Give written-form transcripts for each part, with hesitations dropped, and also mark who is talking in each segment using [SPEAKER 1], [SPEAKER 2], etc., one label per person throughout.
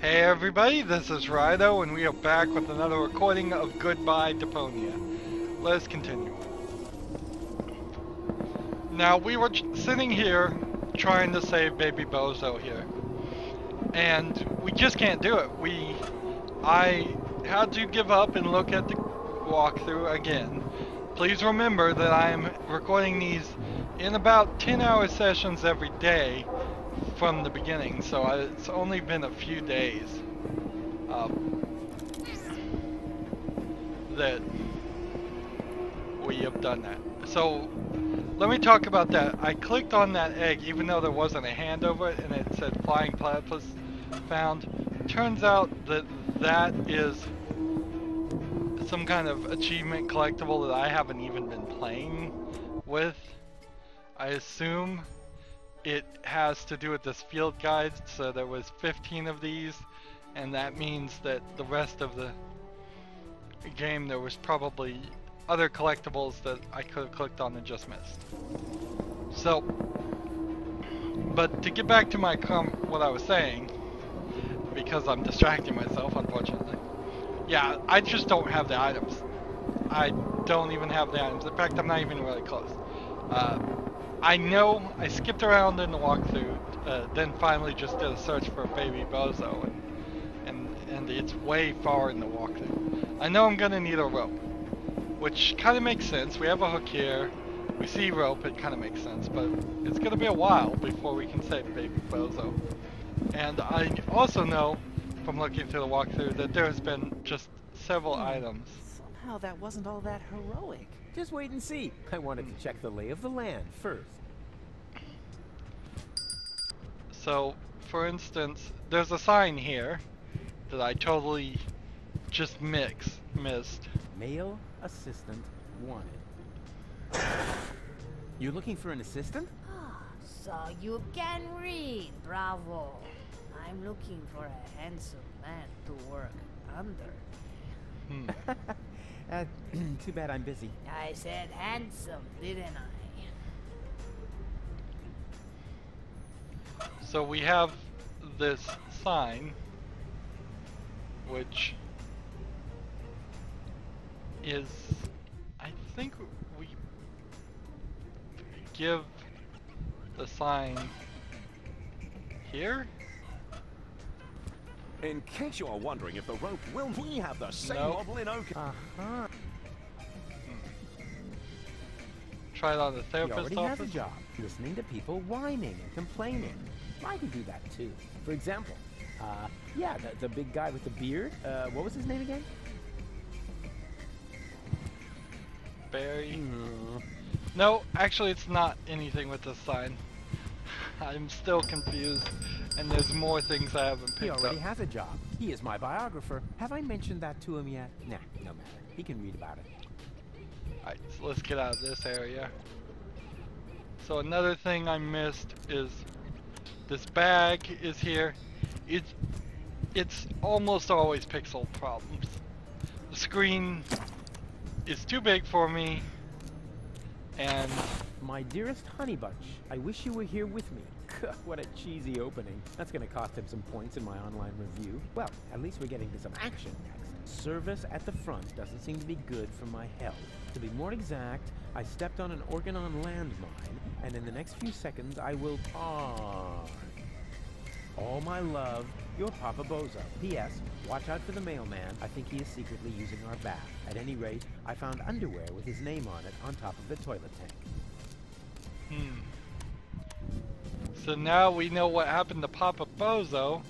[SPEAKER 1] Hey everybody, this is Rydo, and we are back with another recording of Goodbye Deponia. Let's continue. Now, we were sitting here trying to save Baby Bozo here, and we just can't do it. I had to give up and look at the walkthrough again. Please remember that I am recording these in about 10-hour sessions every day from the beginning, so it's only been a few days that we have done that. So let me talk about that. I clicked on that egg even though there wasn't a hand over it and it said flying platypus found. Turns out that that is some kind of achievement collectible that I haven't even been playing with. I assume it has to do with this field guide, so there was 15 of these, and that means that the rest of the game there was probably other collectibles that I could have clicked on and just missed. So, but to get back to my what I was saying, because I'm distracting myself unfortunately. Yeah, I just don't have the items. I don't even have the items. In fact, I'm not even really close. I know I skipped around in the walkthrough, then finally just did a search for Baby Bozo, and it's way far in the walkthrough. I know I'm gonna need a rope, which kind of makes sense. We have a hook here, we see rope, it kind of makes sense, but it's gonna be a while before we can save Baby Bozo. And I also know from looking through the walkthrough that there has been just several items.
[SPEAKER 2] Somehow that wasn't all that heroic. Just wait and see. I wanted to check the lay of the land first.
[SPEAKER 1] So, for instance, there's a sign here that I totally just missed.
[SPEAKER 2] Male assistant wanted. You're looking for an assistant?
[SPEAKER 3] So you can read, bravo. I'm looking for a handsome man to work under.
[SPEAKER 2] Too bad I'm busy.
[SPEAKER 3] I said handsome, didn't I?
[SPEAKER 1] So we have this sign, which is, I think we give the sign here?
[SPEAKER 4] In case you are wondering if the rope will, we have the same model in oak.
[SPEAKER 1] Try it on the therapist's office.
[SPEAKER 2] He already has a job, listening to people whining and complaining. I can do that too. For example, yeah, the big guy with the beard. What was his name again?
[SPEAKER 1] Barry. No, actually, it's not anything with this sign. I'm still confused, and there's more things I haven't picked up.
[SPEAKER 2] He already has a job. He is my biographer. Have I mentioned that to him yet? Nah, no matter. He can read about it.
[SPEAKER 1] Alright, so let's get out of this area. So another thing I missed is this bag is here. It's almost always pixel problems. The screen is too big for me, and
[SPEAKER 2] my dearest Honeybunch, I wish you were here with me. What a cheesy opening. That's gonna cost him some points in my online review. Well, at least we're getting to some action next. Service at the front doesn't seem to be good for my health. To be more exact, I stepped on an Organon landmine, and in the next few seconds I will pause. All my love, your Papa Bozo. P.S. Watch out for the mailman. I think he is secretly using our bath. At any rate, I found underwear with his name on it on top of the toilet tank.
[SPEAKER 1] So now we know what happened to Papa Bozo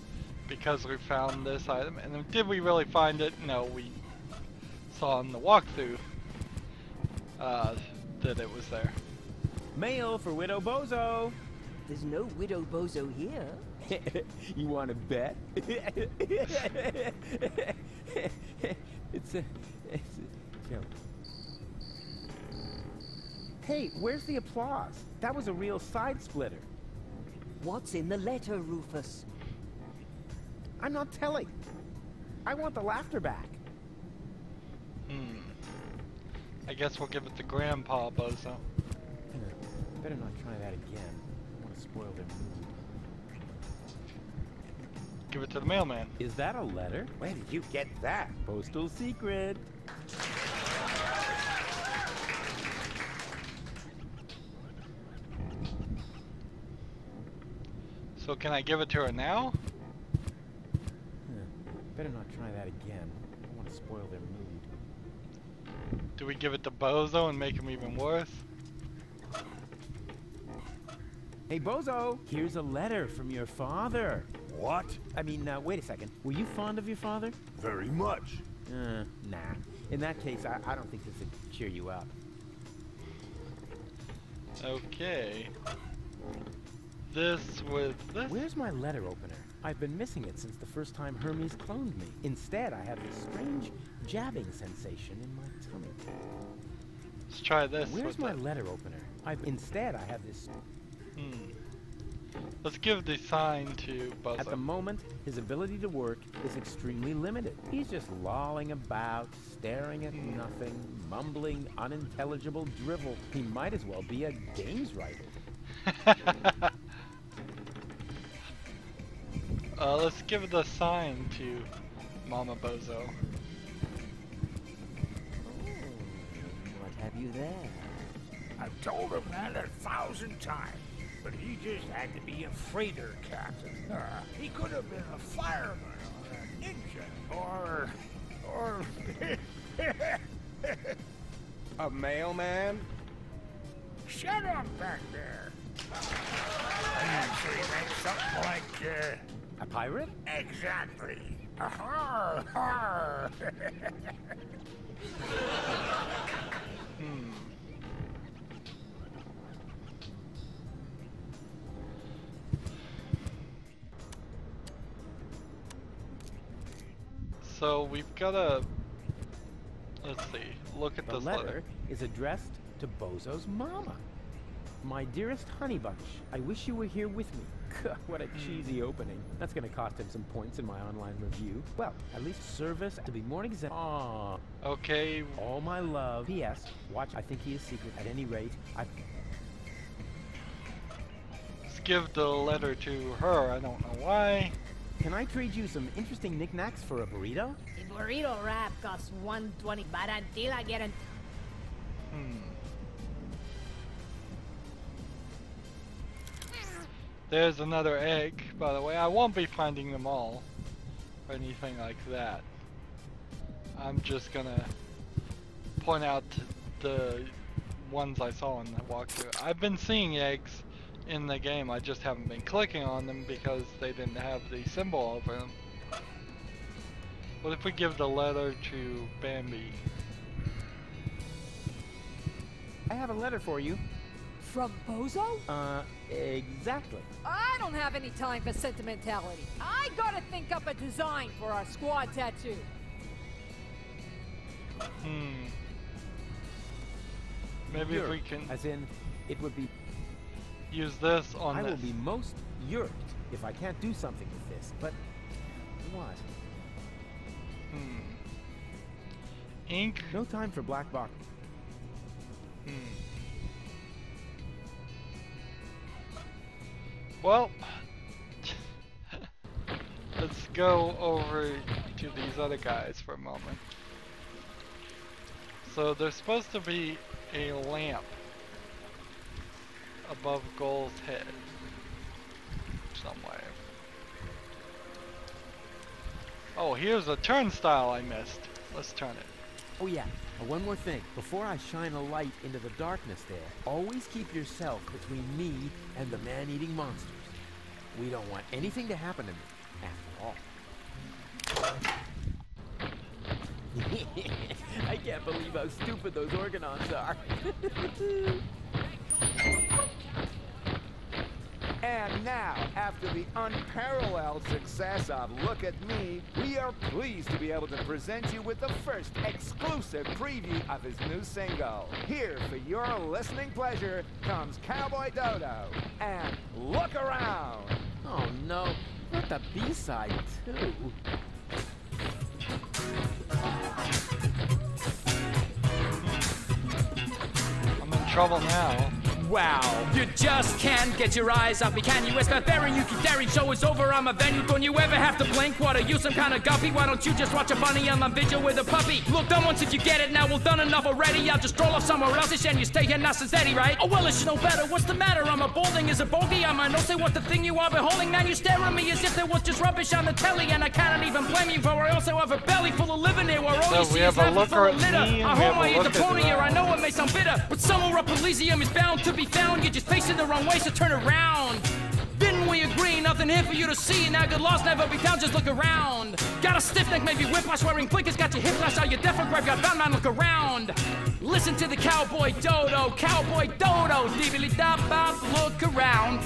[SPEAKER 1] because we found this item. And then did we really find it? No, we saw in the walkthrough that it was there.
[SPEAKER 2] Mail for Widow Bozo.
[SPEAKER 5] There's no Widow Bozo here.
[SPEAKER 2] You want to bet? It's a joke. Hey, where's the applause? That was a real side splitter.
[SPEAKER 5] What's in the letter, Rufus?
[SPEAKER 2] I'm not telling. I want the laughter back.
[SPEAKER 1] I guess we'll give it to Grandpa Bozo.
[SPEAKER 2] Better not try that again. I want to spoil their mood.
[SPEAKER 1] give it to the mailman.
[SPEAKER 2] Is that a letter?
[SPEAKER 4] Where did you get that?
[SPEAKER 2] Postal secret.
[SPEAKER 1] So can I give it to her now?
[SPEAKER 2] Better not try that again. I don't want to spoil their mood.
[SPEAKER 1] Do we give it to Bozo and make him even worse?
[SPEAKER 2] Hey, Bozo! Here's a letter from your father.
[SPEAKER 4] What?
[SPEAKER 2] I mean, wait a second. Were you fond of your father?
[SPEAKER 4] Very much.
[SPEAKER 2] Nah. In that case, I don't think this would cheer you up.
[SPEAKER 1] Okay. This with this?
[SPEAKER 2] Where's my letter opener? I've been missing it since the first time Hermes cloned me. Instead, I have this strange jabbing sensation in my tummy.
[SPEAKER 1] Let's try this.
[SPEAKER 2] Where's my letter opener? Instead, I have this...
[SPEAKER 1] Let's give the sign to Bozo.
[SPEAKER 2] At the moment, his ability to work is extremely limited. He's just lolling about, staring at nothing, mumbling unintelligible drivel. He might as well be a games writer.
[SPEAKER 1] Let's give the sign to Mama Bozo.
[SPEAKER 5] What have you there?
[SPEAKER 6] I've told him that 1,000 times, but he just had to be a freighter captain. He could have been a fireman or a ninja or
[SPEAKER 4] A mailman?
[SPEAKER 6] Shut up back there. I actually meant something like,
[SPEAKER 2] A pirate?
[SPEAKER 6] exactly. Har, har.
[SPEAKER 1] So we've got to, let's see, look at
[SPEAKER 2] The
[SPEAKER 1] this
[SPEAKER 2] letter is addressed to Bozo's mama. My dearest honey bunch, I wish you were here with me. What a cheesy opening. That's gonna cost him some points in my online review. Well, at least service to be more exact. Aww.
[SPEAKER 1] Okay.
[SPEAKER 2] All my love. P.S. Watch, I think he is secret. At any rate,
[SPEAKER 1] Let's give the letter to her. I don't know why.
[SPEAKER 2] Can I trade you some interesting knickknacks for a burrito?
[SPEAKER 3] The burrito wrap costs $120, but until I get an...
[SPEAKER 1] There's another egg, by the way. I won't be finding them all, or anything like that. I'm just gonna point out the ones I saw in the walkthrough. I've been seeing eggs in the game, I just haven't been clicking on them because they didn't have the symbol over them. What if we give the letter to Bambi?
[SPEAKER 2] I have a letter for you.
[SPEAKER 7] From Bozo?
[SPEAKER 2] Exactly.
[SPEAKER 7] I don't have any time for sentimentality. I gotta think up a design for our squad tattoo.
[SPEAKER 1] Maybe if we can
[SPEAKER 2] As in, it would be...
[SPEAKER 1] use this on
[SPEAKER 2] I
[SPEAKER 1] this.
[SPEAKER 2] will be most yerked if I can't do something with this, but... what?
[SPEAKER 1] Ink?
[SPEAKER 2] No time for black box.
[SPEAKER 1] Well, let's go over to these other guys for a moment. So there's supposed to be a lamp above Goal's head somewhere. Oh, here's a turnstile I missed. Let's turn it.
[SPEAKER 2] Oh yeah, one more thing. Before I shine a light into the darkness there, always keep yourself between me and the man-eating monsters. We don't want anything to happen to me, after all. I can't believe how stupid those organons are.
[SPEAKER 8] And now, after the unparalleled success of Look at Me, we are pleased to be able to present you with the first exclusive preview of his new single. Here, for your listening pleasure, comes Cowboy Dodo and Look Around.
[SPEAKER 2] Oh no, not the B-side too.
[SPEAKER 1] I'm in trouble now.
[SPEAKER 9] Wow, you just can't get your eyes off me, can you? It's barbarian, you keep daring, show is over, I'm a venue. Don't you ever have to blink? What are you, some kind of guppy? Why don't you just watch a bunny on my video with a puppy? Look, done once if you get it, now well done enough already. I'll just stroll off somewhere else and you stay here nice and steady, right? Oh well, it's no better, what's the matter? I'm a balding as a bogey, I might not say what the thing you are beholding. Man, you stare at me as if there was just rubbish on the telly, and I cannot even blame you, for I also have a belly full of living here, where all you see is half full of litter. I home I eat Deponia, I know it may sound bitter, but somewhere up Elysium is bound to be found. You're just facing the wrong way, so turn around. Didn't we agree? Nothing here for you to see. Now good loss never be found, just look around. Got a stiff neck, maybe whiplash, wearing blinkers, got your hip flash out, your deaf and graveyard bound, man, look around. Listen to the cowboy dodo, deebily da bop, look around.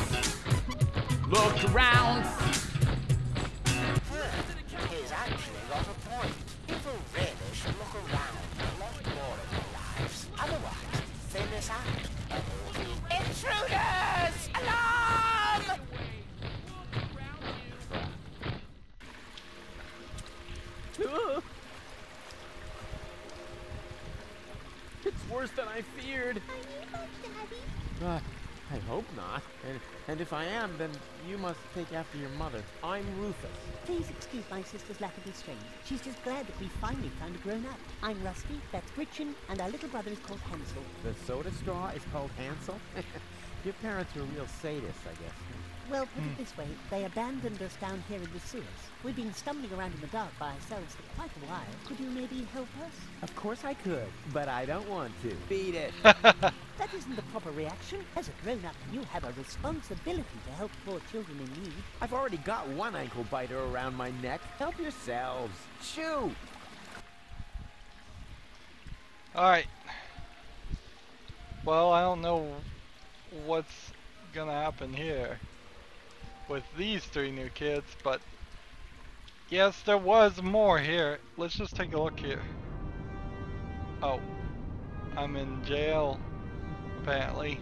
[SPEAKER 9] Look around.
[SPEAKER 10] He's actually got a point. People really should look around a lot more in their lives. Otherwise, they miss out. Intruders! Alarm!
[SPEAKER 2] It's worse than I feared. I hope not. And if I am, then you must take after your mother. I'm Rufus.
[SPEAKER 11] Please excuse my sister's lack of restraint. She's just glad that we finally found a grown-up. I'm Rusty, that's Gretchen, and our little brother is called Hansel.
[SPEAKER 2] The soda straw is called Hansel? Your parents are real sadists, I guess.
[SPEAKER 11] Well, put it this way, they abandoned us down here in the sewers. We've been stumbling around in the dark by ourselves for quite a while. Could you maybe help us?
[SPEAKER 2] Of course I could, but I don't want to. Beat it.
[SPEAKER 11] That isn't the proper reaction. As a grown-up, you have a responsibility to help poor children in need.
[SPEAKER 2] I've already got one ankle biter around my neck. Help yourselves. Shoot!
[SPEAKER 1] Alright. Well, I don't know what's gonna happen here with these three new kids, but yes, there was more here. Let's just take a look here. Oh, I'm in jail, apparently.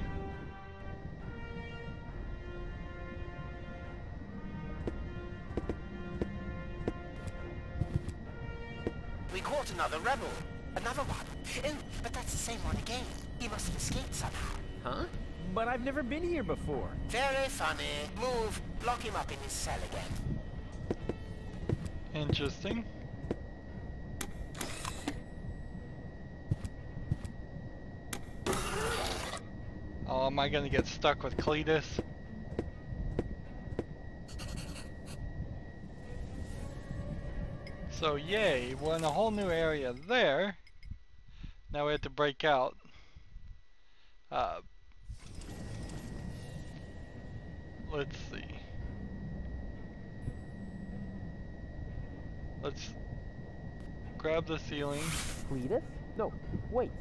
[SPEAKER 10] We caught another rebel. Another one. Oh, but that's the same one again. He must have escaped somehow.
[SPEAKER 2] Huh? But I've never been here before.
[SPEAKER 10] Very funny. Move. Lock him up in his cell again.
[SPEAKER 1] Interesting. Oh, am I gonna get stuck with Cletus? So yay, we're in a whole new area there. Now we have to break out. Let's see. Let's grab the ceiling.
[SPEAKER 2] Cletus? No, wait.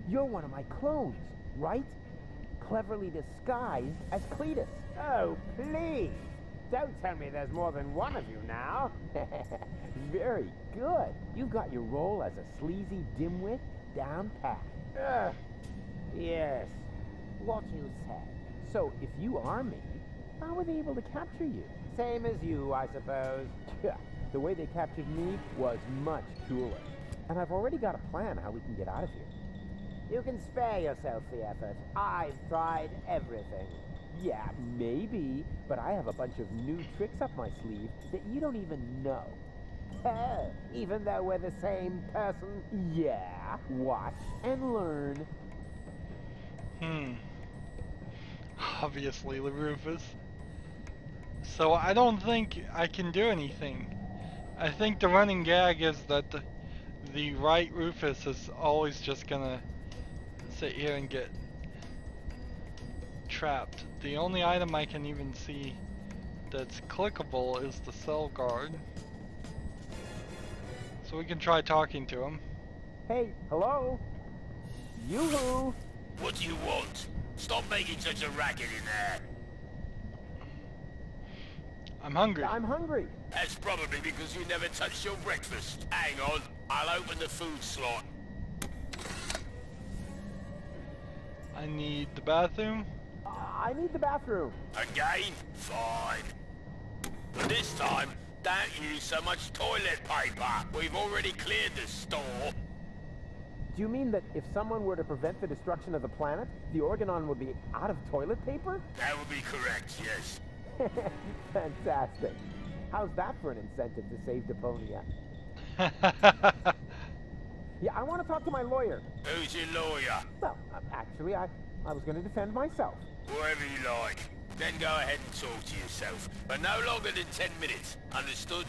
[SPEAKER 2] You're one of my clones, right? Cleverly disguised as Cletus.
[SPEAKER 12] Oh, please. Don't tell me there's more than one of you now.
[SPEAKER 2] Very good. You've got your role as a sleazy dimwit down pat.
[SPEAKER 12] Yes, what you said.
[SPEAKER 2] So, if you are me, how were they able to capture you?
[SPEAKER 12] Same as you, I suppose.
[SPEAKER 2] Yeah, the way they captured me was much cooler. And I've already got a plan how we can get out of here.
[SPEAKER 12] You can spare yourself the effort. I've tried everything.
[SPEAKER 2] Yeah, maybe, but I have a bunch of new tricks up my sleeve that you don't even know.
[SPEAKER 12] Even though we're the same person?
[SPEAKER 2] Yeah, watch and learn.
[SPEAKER 1] Obviously, Rufus. So I don't think I can do anything. I think the running gag is that the right Rufus is always just gonna sit here and get trapped. The only item I can even see that's clickable is the cell guard. So we can try talking to him.
[SPEAKER 12] Hey, hello? Yoo-hoo!
[SPEAKER 13] What do you want? Stop making such a racket in there.
[SPEAKER 1] I'm hungry.
[SPEAKER 12] I'm hungry.
[SPEAKER 13] That's probably because you never touched your breakfast. Hang on, I'll open the food slot.
[SPEAKER 1] I need the bathroom.
[SPEAKER 12] I need the bathroom.
[SPEAKER 13] Again? Fine. But this time, don't use so much toilet paper. We've already cleared the store.
[SPEAKER 2] Do you mean that if someone were to prevent the destruction of the planet, the Organon would be out of toilet paper?
[SPEAKER 13] That would be correct, yes.
[SPEAKER 2] Fantastic. How's that for an incentive to save Deponia? Yeah, I want to talk to my lawyer.
[SPEAKER 13] Who's your lawyer?
[SPEAKER 2] Well, actually, I was going to defend myself.
[SPEAKER 13] Whatever you like. Then go ahead and talk to yourself. But no longer than 10 minutes. Understood?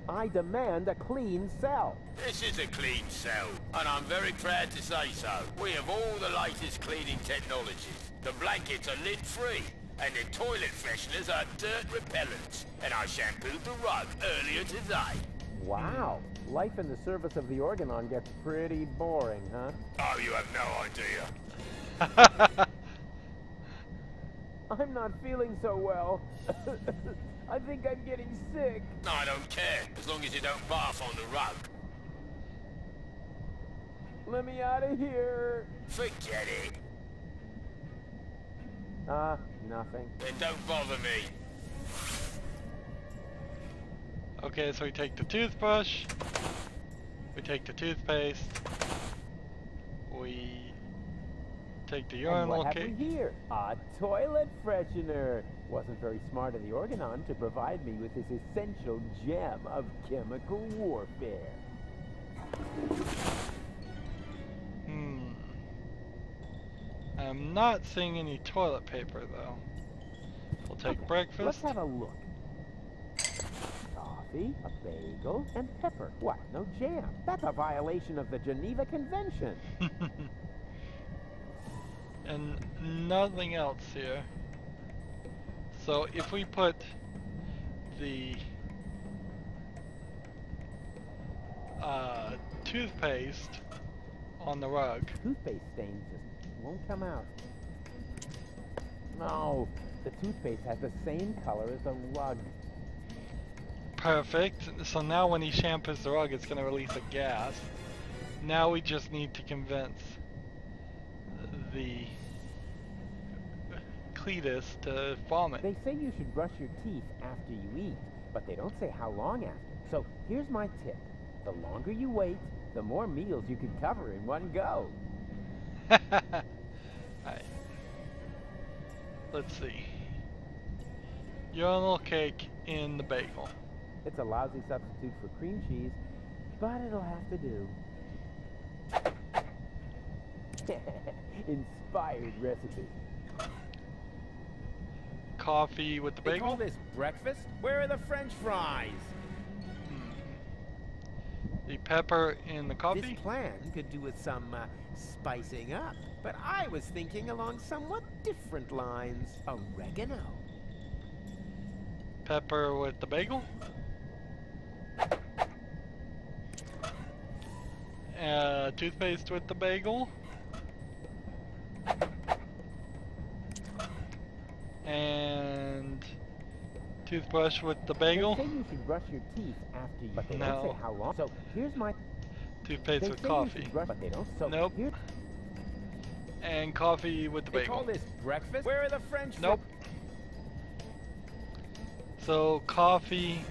[SPEAKER 2] I demand a clean cell.
[SPEAKER 13] This is a clean cell, and I'm very proud to say so. We have all the latest cleaning technologies. The blankets are lint-free, and the toilet fresheners are dirt repellents. And I shampooed the rug earlier today.
[SPEAKER 2] Wow. Life in the service of the Organon gets pretty boring, huh?
[SPEAKER 13] Oh, you have no idea.
[SPEAKER 2] I'm not feeling so well. I think I'm getting sick.
[SPEAKER 13] No, I don't care, as long as you don't barf on the rug.
[SPEAKER 2] Let me out of here.
[SPEAKER 13] Forget it.
[SPEAKER 2] Nothing.
[SPEAKER 13] Then don't bother me.
[SPEAKER 1] Okay, so we take the toothbrush, we take the toothpaste, we take the urinal
[SPEAKER 2] cake. And what have we here? A toilet freshener. Wasn't very smart of the Organon to provide me with this essential gem of chemical warfare.
[SPEAKER 1] I'm not seeing any toilet paper though. We'll take breakfast.
[SPEAKER 2] Let's have a look. Coffee, a bagel, and pepper. What? No jam? That's a violation of the Geneva Convention.
[SPEAKER 1] And nothing else here. So if we put the toothpaste on the rug.
[SPEAKER 2] Toothpaste stains just won't come out. No, the toothpaste has the same color as the rug.
[SPEAKER 1] Perfect. So now when he shampoos the rug, it's going to release a gas. Now we just need to convince the Cletus to vomit.
[SPEAKER 2] They say you should brush your teeth after you eat, but they don't say how long after. So here's my tip. The longer you wait, the more meals you can cover in one go.
[SPEAKER 1] Alright. Let's see. Urinal cake in the bagel.
[SPEAKER 2] It's a lousy substitute for cream cheese, but it'll have to do. Inspired recipe.
[SPEAKER 1] Coffee with the bagel.
[SPEAKER 2] They call this breakfast? Where are the French fries?
[SPEAKER 1] The pepper in the coffee.
[SPEAKER 2] This plan could do with some spicing up, but I was thinking along somewhat different lines. Oregano.
[SPEAKER 1] Pepper with the bagel. Toothpaste with the bagel. And toothbrush with the bagel.
[SPEAKER 2] They say you should brush your teeth after you, but they don't say how long. So here's my
[SPEAKER 1] toothpaste with coffee.
[SPEAKER 2] Brush, but they don't. So
[SPEAKER 1] nope. And coffee with the bagel.
[SPEAKER 2] They call this breakfast? Where are the French?
[SPEAKER 1] Nope. So coffee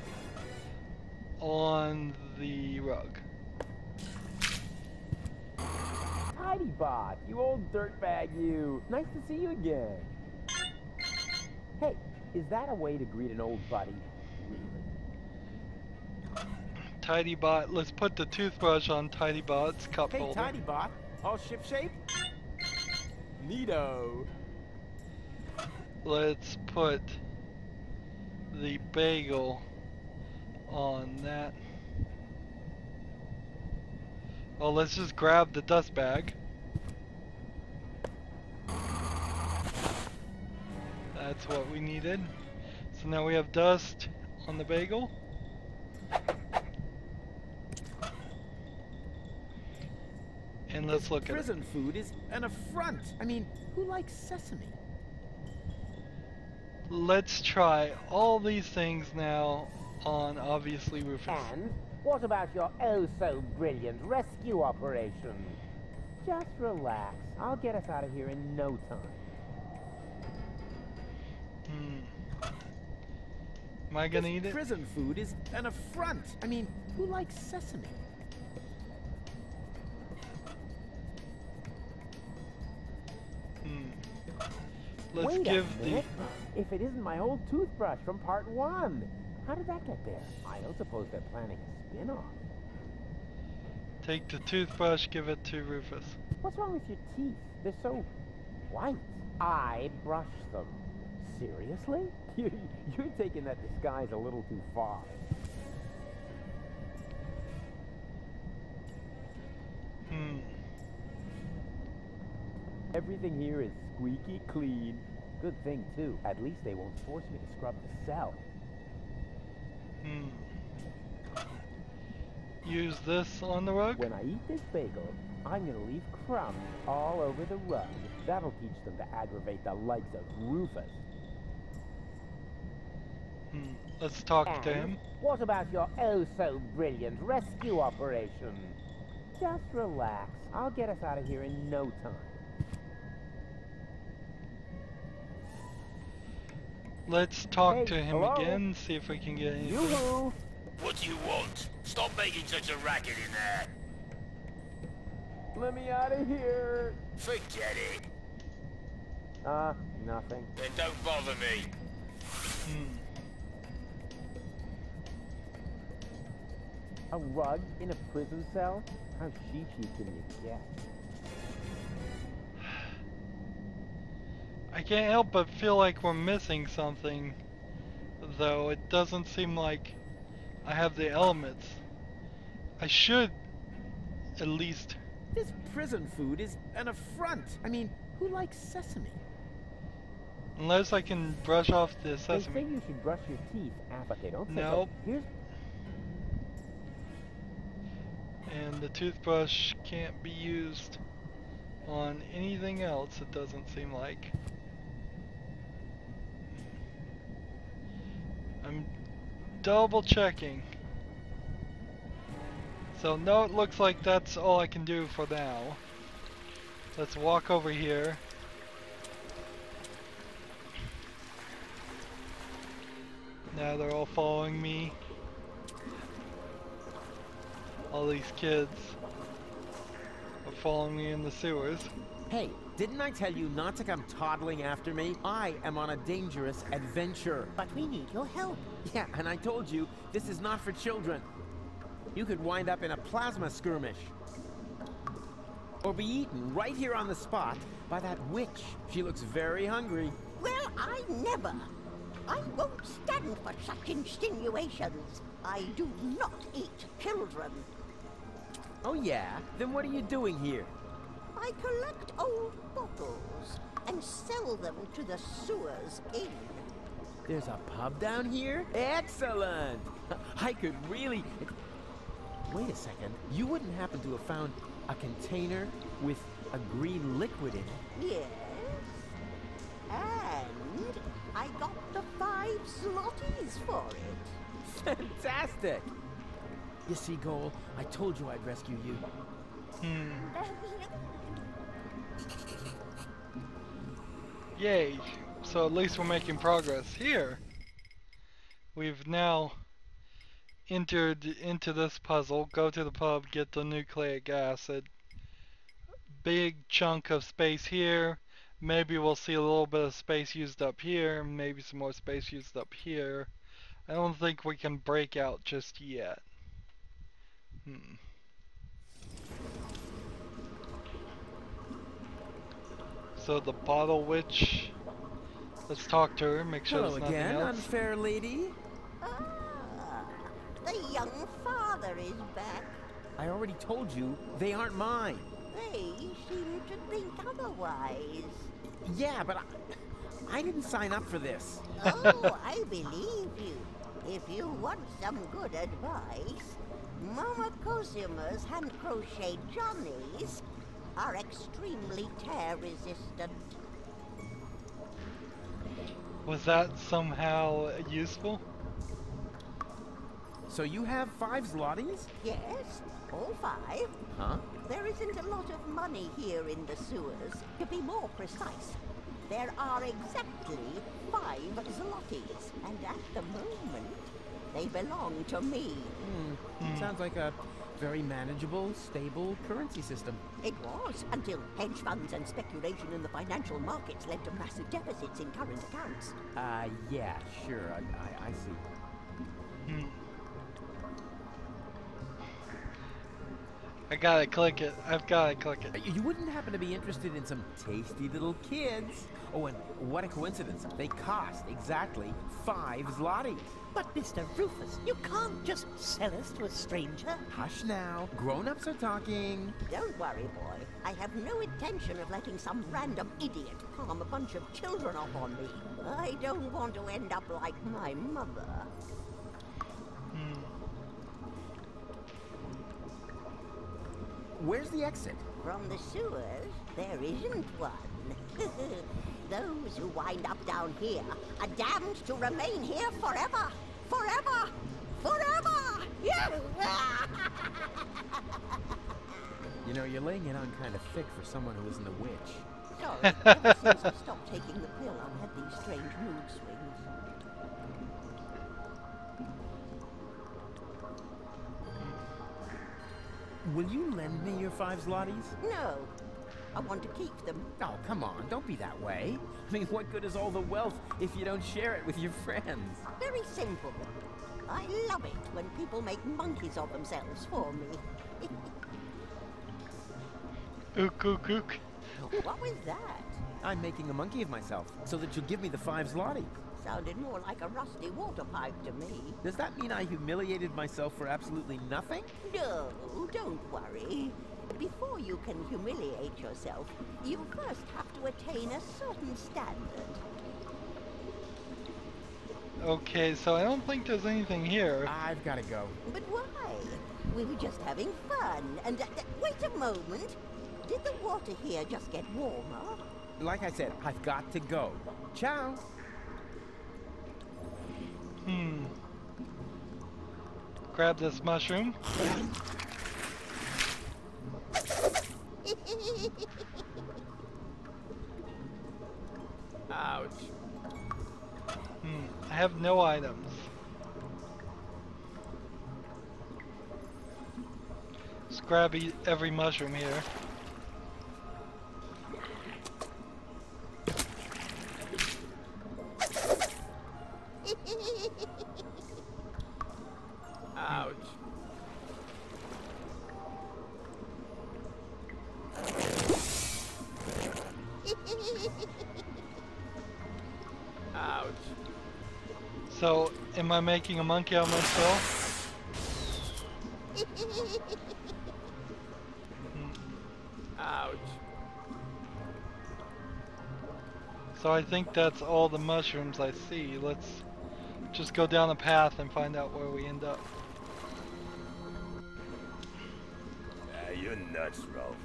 [SPEAKER 1] on the rug.
[SPEAKER 2] Tidy Bot, you old dirtbag, you. Nice to see you again. Hey, is that a way to greet an old buddy? Really?
[SPEAKER 1] Tidy Bot, let's put the toothbrush on Tidy Bot's cup holder.
[SPEAKER 2] Hey, Tidy Bot, all shipshape? Neato.
[SPEAKER 1] Let's put the bagel on that. Well, let's just grab the dust bag. That's what we needed. So now we have dust on the bagel. And let's look at it.
[SPEAKER 2] Prison food is an affront. I mean, who likes sesame?
[SPEAKER 1] Let's try all these things now on, obviously, Rufus.
[SPEAKER 12] And what about your oh-so-brilliant rescue operation?
[SPEAKER 2] Just relax. I'll get us out of here in no time.
[SPEAKER 1] Am I gonna eat it?
[SPEAKER 2] Prison food is an affront. I mean, who likes sesame?
[SPEAKER 1] Let's
[SPEAKER 2] Wait
[SPEAKER 1] give
[SPEAKER 2] a minute. If it isn't my old toothbrush from part 1. How did that get there? I don't suppose they're planning a spin-off.
[SPEAKER 1] Take the toothbrush, give it to Rufus.
[SPEAKER 2] What's wrong with your teeth? They're so white. I brush them. Seriously? You're taking that disguise a little too far. Everything here is squeaky clean. Good thing, too. At least they won't force me to scrub the cell.
[SPEAKER 1] Use this on the rug?
[SPEAKER 2] When I eat this bagel, I'm gonna leave crumbs all over the rug. That'll teach them to aggravate the likes of Rufus.
[SPEAKER 1] Let's talk to him.
[SPEAKER 12] What about your oh-so-brilliant rescue operation?
[SPEAKER 2] Just relax. I'll get us out of here in no time.
[SPEAKER 1] Let's talk to him
[SPEAKER 12] hello?
[SPEAKER 1] again, see if we can get anything.
[SPEAKER 12] Yoo-hoo!
[SPEAKER 13] What do you want? Stop making such a racket in there.
[SPEAKER 2] Let me out of here.
[SPEAKER 13] Forget it.
[SPEAKER 2] Nothing.
[SPEAKER 13] Then don't bother me.
[SPEAKER 2] A rug in a prison cell? How sheepy can you get?
[SPEAKER 1] I can't help but feel like we're missing something, though. It doesn't seem like I have the elements. I should, at least.
[SPEAKER 2] This prison food is an affront. I mean, who likes sesame?
[SPEAKER 1] Unless I can brush off the
[SPEAKER 2] They
[SPEAKER 1] sesame.
[SPEAKER 2] say you should brush your teeth, but they don't say
[SPEAKER 1] Nope.
[SPEAKER 2] so. Here's...
[SPEAKER 1] And the toothbrush can't be used on anything else, it doesn't seem like. I'm double checking. So no, it looks like that's all I can do for now. Let's walk over here. Now they're all following me. All these kids are following me in the sewers.
[SPEAKER 2] Hey, didn't I tell you not to come toddling after me? I am on a dangerous adventure.
[SPEAKER 11] But we need your help.
[SPEAKER 2] Yeah, and I told you, this is not for children. You could wind up in a plasma skirmish. Or be eaten right here on the spot by that witch. She looks very hungry.
[SPEAKER 14] Well, I never. I won't stand for such insinuations. I do not eat children.
[SPEAKER 2] Oh yeah? Then what are you doing here?
[SPEAKER 14] I collect old bottles and sell them to the sewers inn.
[SPEAKER 2] There's a pub down here? Excellent! I could really... Wait a second. You wouldn't happen to have found a container with a green liquid in it?
[SPEAKER 14] Yes. And I got the 5 zlotys for it.
[SPEAKER 2] Fantastic! You see, Goal, I told you I'd rescue you.
[SPEAKER 1] Yay! So at least we're making progress here. We've now entered into this puzzle. Go to the pub, get the nucleic acid. Big chunk of space here. Maybe we'll see a little bit of space used up here. Maybe some more space used up here. I don't think we can break out just yet. So the bottle witch. Let's talk to her, make sure
[SPEAKER 2] Hello
[SPEAKER 1] there's nothing
[SPEAKER 2] again,
[SPEAKER 1] else.
[SPEAKER 2] unfair lady.
[SPEAKER 14] Ah, the young father is back.
[SPEAKER 2] I already told you, they aren't mine.
[SPEAKER 14] They seem to think otherwise.
[SPEAKER 2] Yeah, but I didn't sign up for this.
[SPEAKER 14] Oh, I believe you. If you want some good advice, Mama Cosima's hand-crocheted johnnies are extremely tear-resistant.
[SPEAKER 1] Was that somehow useful?
[SPEAKER 2] So you have 5 zlotys?
[SPEAKER 14] Yes, all 5.
[SPEAKER 2] Huh?
[SPEAKER 14] There isn't a lot of money here in the sewers. To be more precise, there are exactly 5 5 zlotys, and at the moment, they belong to me.
[SPEAKER 2] Sounds like a very manageable, stable currency system.
[SPEAKER 14] It was, until hedge funds and speculation in the financial markets led to massive deficits in current accounts.
[SPEAKER 2] Yeah, sure, I see.
[SPEAKER 1] I gotta click it. I've gotta click it.
[SPEAKER 2] You wouldn't happen to be interested in some tasty little kids? Oh, and what a coincidence. They cost exactly 5 zlotys.
[SPEAKER 11] But Mr. Rufus, you can't just sell us to a stranger.
[SPEAKER 2] Hush now. Grown-ups are talking.
[SPEAKER 14] Don't worry, boy. I have no intention of letting some random idiot palm a bunch of children off on me. I don't want to end up like my mother.
[SPEAKER 2] Where's the exit?
[SPEAKER 14] From the sewers, there isn't one. Those who wind up down here are damned to remain here forever! Forever! Forever!
[SPEAKER 2] You know, you're laying it on kind of thick for someone who isn't a witch.
[SPEAKER 14] Sorry, ever since I stopped taking the pill, I've had these strange mood swings.
[SPEAKER 2] Will you lend me your 5 zlotys?
[SPEAKER 14] No. I want to keep them.
[SPEAKER 2] Oh, come on, don't be that way. I mean, what good is all the wealth if you don't share it with your friends?
[SPEAKER 14] Very simple. I love it when people make monkeys of themselves for me.
[SPEAKER 1] Ook, ook, ook.
[SPEAKER 14] What was that?
[SPEAKER 2] I'm making a monkey of myself, so that you'll give me the 5 zlotys.
[SPEAKER 14] Sounded more like a rusty water pipe to me.
[SPEAKER 2] Does that mean I humiliated myself for absolutely nothing?
[SPEAKER 14] No, don't worry. Before you can humiliate yourself, you first have to attain a certain standard.
[SPEAKER 1] Okay, so I don't think there's anything here.
[SPEAKER 2] I've got to go.
[SPEAKER 14] But why? We were just having fun. And wait a moment. Did the water here just get warmer?
[SPEAKER 2] Like I said, I've got to go. Ciao.
[SPEAKER 1] Grab this mushroom.
[SPEAKER 2] Ouch.
[SPEAKER 1] I have no items. Just grab every mushroom here.
[SPEAKER 2] Ouch. Ouch.
[SPEAKER 1] So, am I making a monkey of myself?
[SPEAKER 2] Ouch.
[SPEAKER 1] So I think that's all the mushrooms I see. Let's just go down the path and find out where we end up.
[SPEAKER 13] You're nuts, Ralphie.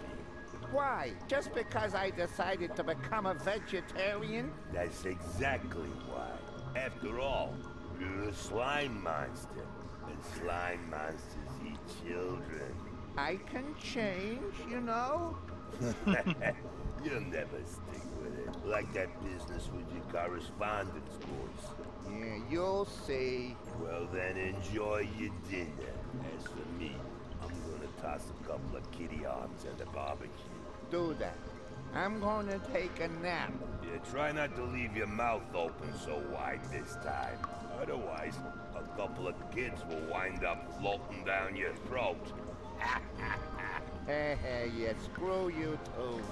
[SPEAKER 8] Why? Just because I decided to become a vegetarian?
[SPEAKER 13] That's exactly why. After all, you're a slime monster, and slime monsters eat children.
[SPEAKER 8] I can change, you know?
[SPEAKER 13] You'll never stick with it. Like that business with your correspondence course.
[SPEAKER 8] Yeah, you'll see.
[SPEAKER 13] Well then, enjoy your dinner. As for me, I'm gonna toss a couple of kitty arms at the barbecue.
[SPEAKER 8] Do that. I'm going to take a nap.
[SPEAKER 13] Yeah, try not to leave your mouth open so wide this time. Otherwise, a couple of kids will wind up floating down your throat.
[SPEAKER 8] Hey, yeah, screw you too.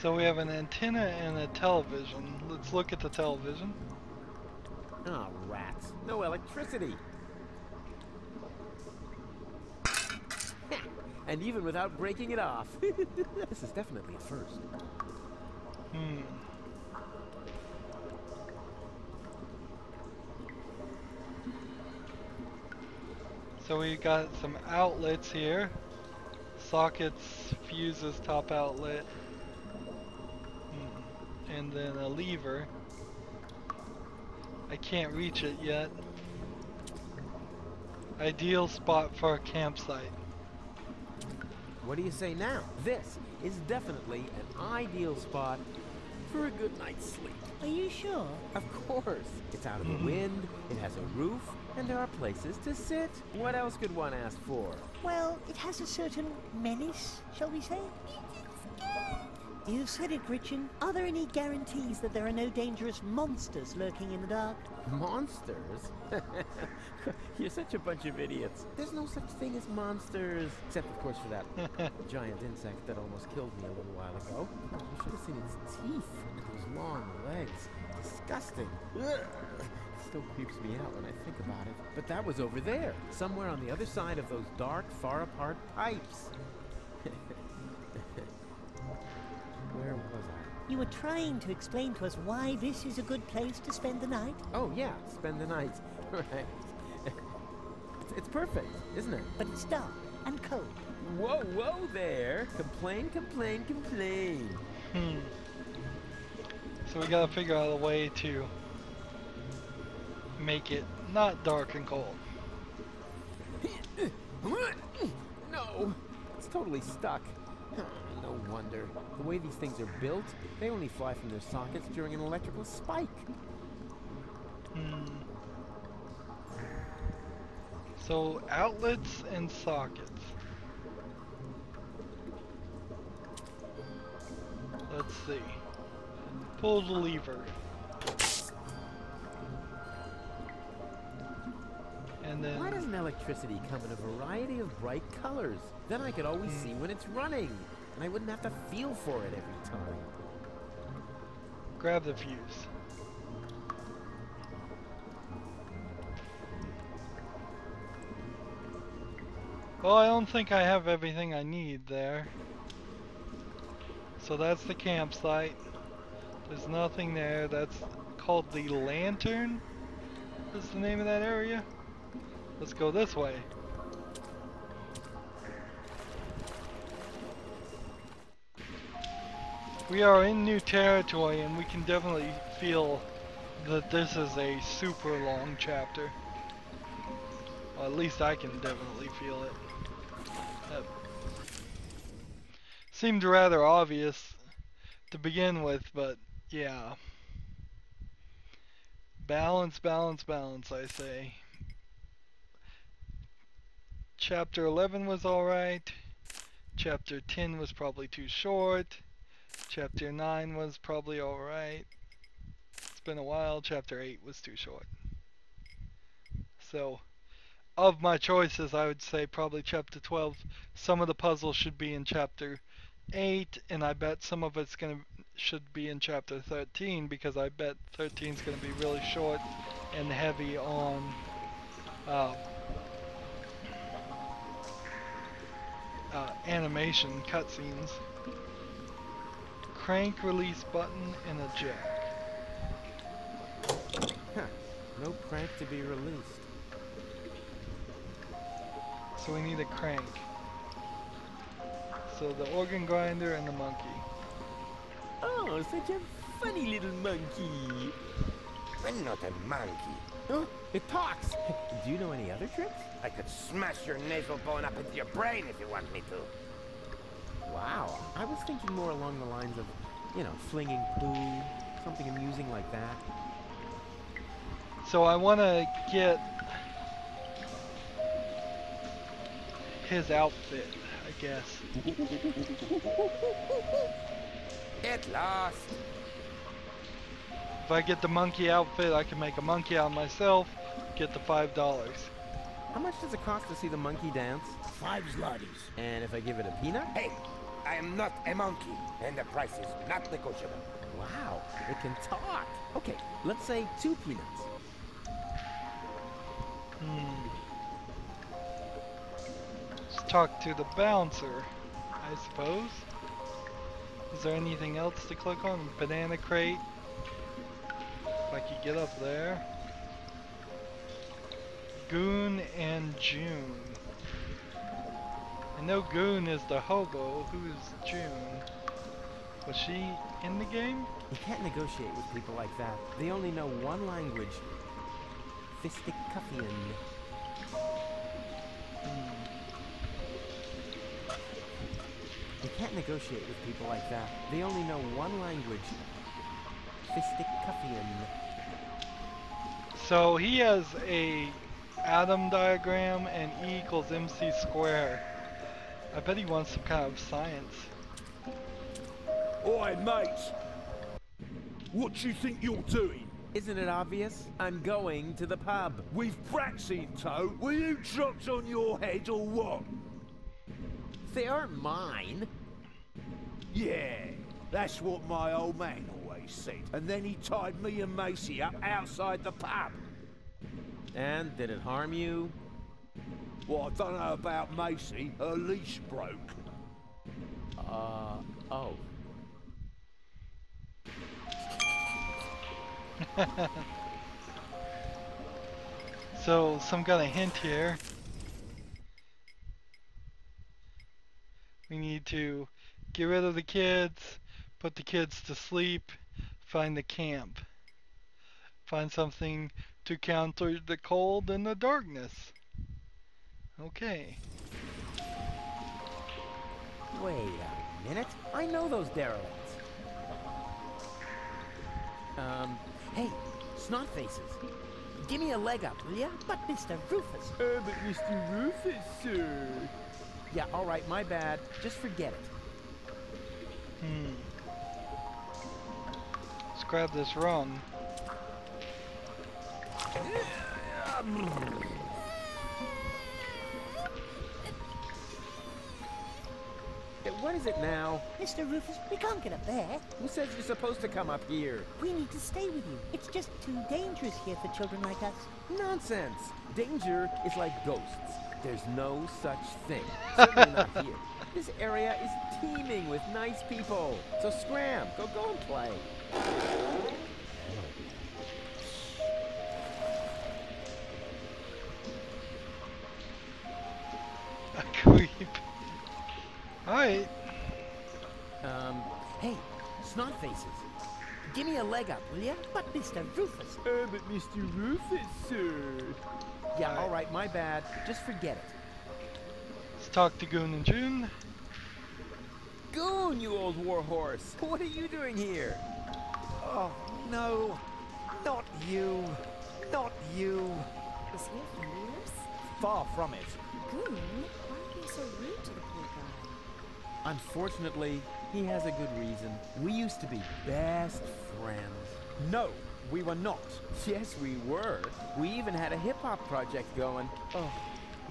[SPEAKER 1] So we have an antenna and a television. Let's look at the television.
[SPEAKER 2] Oh, rats. No electricity. And even without breaking it off. This is definitely a first.
[SPEAKER 1] So we got some outlets here. Sockets, fuses, top outlet. And and then a lever. I can't reach it yet. Ideal spot for a campsite.
[SPEAKER 2] What do you say now? This is definitely an ideal spot for a good night's sleep.
[SPEAKER 11] Are you sure?
[SPEAKER 2] Of course. It's out of the wind, it has a roof, and there are places to sit. What else could one ask for?
[SPEAKER 11] Well, it has a certain menace, shall we say? You've said it, Gretchen. Are there any guarantees that there are no dangerous monsters lurking in the dark?
[SPEAKER 2] Monsters? You're such a bunch of idiots. There's no such thing as monsters. Except, of course, for that giant insect that almost killed me a little while ago. You should have seen its teeth and those long legs. Disgusting. Ugh. Still creeps me out when I think about it. But that was over there, somewhere on the other side of those dark, far-apart pipes. Where was I?
[SPEAKER 11] You were trying to explain to us why this is a good place to spend the night?
[SPEAKER 2] Oh, yeah, spend the night. Right. It's perfect, isn't it?
[SPEAKER 11] But it's dark and cold.
[SPEAKER 2] Whoa, whoa there. Complain, complain, complain.
[SPEAKER 1] So we gotta figure out a way to make it not dark and cold.
[SPEAKER 2] No, it's totally stuck. No wonder. The way these things are built, they only fly from their sockets during an electrical spike.
[SPEAKER 1] So, outlets and sockets. Let's see. Pull the lever. And then...
[SPEAKER 2] Why doesn't electricity come in a variety of bright colors? Then I could always see when it's running, and I wouldn't have to feel for it every time.
[SPEAKER 1] Grab the fuse. Well, I don't think I have everything I need there. So that's the campsite. There's nothing there. That's called the Lantern. Is the name of that area? Let's go this way. We are in new territory, and we can definitely feel that this is a super long chapter. Well, at least I can definitely feel it. That seemed rather obvious to begin with, but yeah. Balance, balance, balance, I say. Chapter 11 was alright. Chapter 10 was probably too short. Chapter 9 was probably alright. It's been a while. Chapter 8 was too short. So, of my choices, I would say probably Chapter 12. Some of the puzzles should be in Chapter 8, and I bet some of it's should be in Chapter 13, because I bet 13 is going to be really short and heavy on animation cutscenes. Crank release button and a jack.
[SPEAKER 2] Huh. No crank to be released.
[SPEAKER 1] So we need a crank. So the organ grinder and the monkey.
[SPEAKER 2] Oh, such a funny little monkey.
[SPEAKER 10] I'm not a monkey.
[SPEAKER 2] Oh, it talks. Do you know any other tricks?
[SPEAKER 10] I could smash your nasal bone up into your brain if you want me to.
[SPEAKER 2] Wow, I was thinking more along the lines of, you know, flinging poo, something amusing like that.
[SPEAKER 1] So I want to get his outfit, I guess.
[SPEAKER 10] Get lost.
[SPEAKER 1] If I get the monkey outfit, I can make a monkey out of myself, get the $5.
[SPEAKER 2] How much does it cost to see the monkey dance?
[SPEAKER 6] 5 zlotys.
[SPEAKER 2] And if I give it a peanut?
[SPEAKER 10] Hey, I am not a monkey, and the price is not negotiable.
[SPEAKER 2] Wow, it can talk. Okay, let's say 2 peanuts.
[SPEAKER 1] Let's talk to the bouncer, I suppose. Is there anything else to click on? Banana crate. If I could get up there. Goon and June. I know Goon is the hobo. Who is June? Was she in the game?
[SPEAKER 2] You can't negotiate with people like that. They only know one language. Fisticuffian. You can't negotiate with people like that. They only know one language. Fisticuffian.
[SPEAKER 1] So he has a atom diagram and E equals MC square. I bet he wants some kind of science.
[SPEAKER 6] Oi, mate! What you think you're doing?
[SPEAKER 2] Isn't it obvious? I'm going to the pub.
[SPEAKER 6] With brats in tow? Were you dropped on your head or what?
[SPEAKER 2] They aren't mine.
[SPEAKER 6] Yeah, that's what my old man always said. And then he tied me and Macy up outside the pub.
[SPEAKER 2] And did it harm you?
[SPEAKER 6] Well, I don't know about Macy. Her leash broke.
[SPEAKER 2] Oh.
[SPEAKER 1] So, some kind of hint here. We need to get rid of the kids, put the kids to sleep, find the camp. Find something to counter the cold and the darkness. Okay.
[SPEAKER 2] Wait a minute. I know those derelicts. Hey, snot faces. Give me a leg up, will ya?
[SPEAKER 11] But Mr. Rufus.
[SPEAKER 2] But Mr. Rufus, sir. Yeah, alright, my bad. Just forget it.
[SPEAKER 1] Let's grab this rum.
[SPEAKER 2] What is it now?
[SPEAKER 11] Mr. Rufus, we can't get up there.
[SPEAKER 2] Who says you're supposed to come up here?
[SPEAKER 11] We need to stay with you. It's just too dangerous here for children like us.
[SPEAKER 2] Nonsense. Danger is like ghosts. There's no such thing. Certainly not here. This area is teeming with nice people. So scram. Go and play.
[SPEAKER 1] A creep. Alright.
[SPEAKER 2] Hey, snot faces. Give me a leg up, will ya?
[SPEAKER 11] But Mr. Rufus.
[SPEAKER 2] But Mr. Rufus, sir. Yeah, alright, my bad. Just forget it.
[SPEAKER 1] Let's talk to Goon and June.
[SPEAKER 2] Goon, you old warhorse. What are you doing here?
[SPEAKER 15] Oh, no. Not you. Not you.
[SPEAKER 3] Is he a friend of yours?
[SPEAKER 15] Far from it.
[SPEAKER 3] Goon, why are you so rude to the poor guy?
[SPEAKER 2] Unfortunately, he has a good reason. We used to be best friends.
[SPEAKER 15] No, we were not.
[SPEAKER 2] Yes, we were. We even had a hip-hop project going.
[SPEAKER 15] Oh,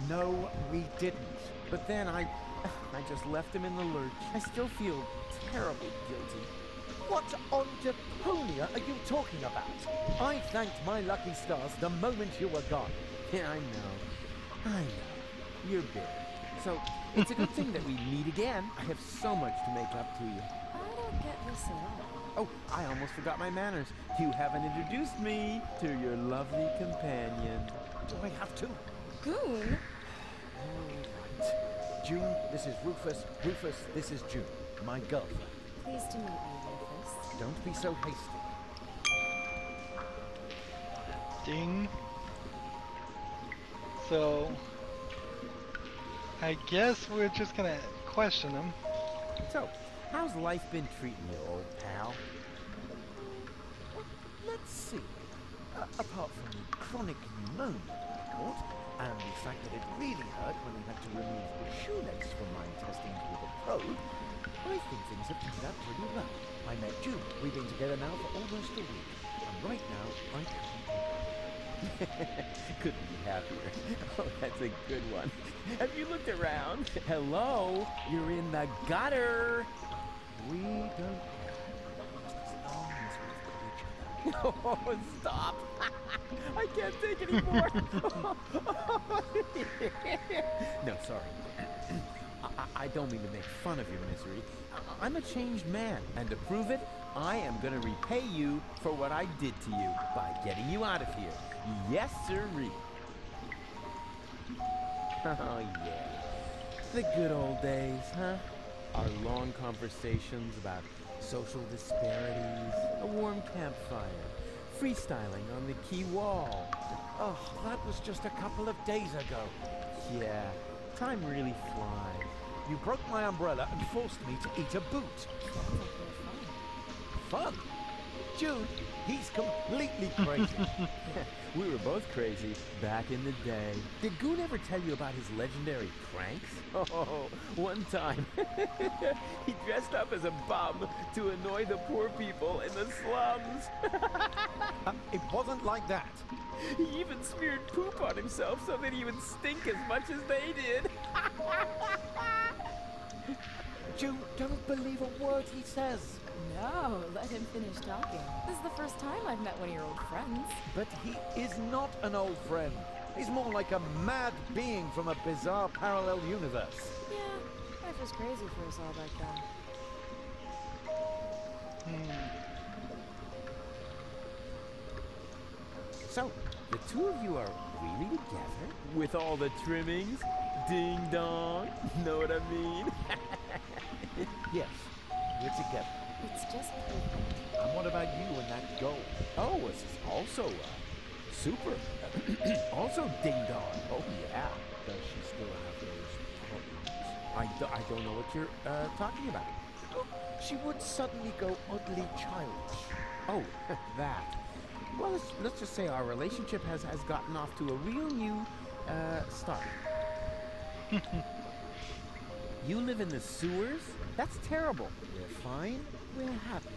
[SPEAKER 15] no, we didn't.
[SPEAKER 2] But then I just left him in the lurch. I still feel terribly guilty.
[SPEAKER 15] What on Deponia are you talking about? I thanked my lucky stars the moment you were gone.
[SPEAKER 2] Yeah, I know. You're bitter. So, it's a good thing that we meet again. I have so much to make up to you.
[SPEAKER 3] I don't get this at all.
[SPEAKER 2] Oh, I almost forgot my manners. You haven't introduced me to your lovely companion.
[SPEAKER 15] Do I have to?
[SPEAKER 3] Goon?
[SPEAKER 15] All right. June, this is Rufus. Rufus, this is June, my girlfriend.
[SPEAKER 3] Pleased to meet you, Rufus.
[SPEAKER 15] Don't be so hasty.
[SPEAKER 1] Ding. So, I guess we're just gonna question him.
[SPEAKER 2] So, how's life been treating you, old pal?
[SPEAKER 15] Let's see. Apart from the chronic pneumonia report, and the fact that it really hurt when they had to remove the shoelace from my intestines with a probe, I think things have turned out pretty well. I met June. We've been together now for almost a week. And right now, I
[SPEAKER 2] couldn't be happier. Oh, that's a good one. Have you looked around? Hello? You're in the gutter.
[SPEAKER 15] We don't care. Just as long as we've got each other.
[SPEAKER 2] Oh, stop. I can't take it anymore. No, sorry. I don't mean to make fun of your misery. I'm a changed man, and to prove it, I am going to repay you for what I did to you by getting you out of here. Yes, sirree. Oh, yeah. The good old days, huh? Our long conversations about social disparities, a warm campfire, freestyling on the quay wall.
[SPEAKER 15] Oh, that was just a couple of days ago.
[SPEAKER 2] Yeah, time really flies.
[SPEAKER 15] You broke my umbrella and forced me to eat a boot. Fun? June, he's completely crazy.
[SPEAKER 2] We were both crazy back in the day. Did Goon ever tell you about his legendary pranks? Oh, one time he dressed up as a bum to annoy the poor people in the slums.
[SPEAKER 15] It wasn't like that.
[SPEAKER 2] He even smeared poop on himself so that he would stink as much as they did.
[SPEAKER 15] June, don't believe a word he says.
[SPEAKER 16] No, let him finish talking. This is the first time I've met one of your old friends.
[SPEAKER 15] But he is not an old friend. He's more like a mad being from a bizarre parallel universe.
[SPEAKER 16] Yeah, life was crazy for us all back then.
[SPEAKER 2] So, the two of you are really together? With all the trimmings? Ding dong? Know what I mean?
[SPEAKER 15] Yes, we're together.
[SPEAKER 16] It's just perfect.
[SPEAKER 15] And what about you and that goal?
[SPEAKER 2] Oh, it's also super. Also ding dong. Oh yeah.
[SPEAKER 15] Does she still have those problems?
[SPEAKER 2] I don't know what you're talking about.
[SPEAKER 15] She would suddenly go oddly childish.
[SPEAKER 2] Oh, that. Well, let's just say our relationship has gotten off to a real new start. You live in the sewers? That's terrible.
[SPEAKER 15] We're fine. We're happy.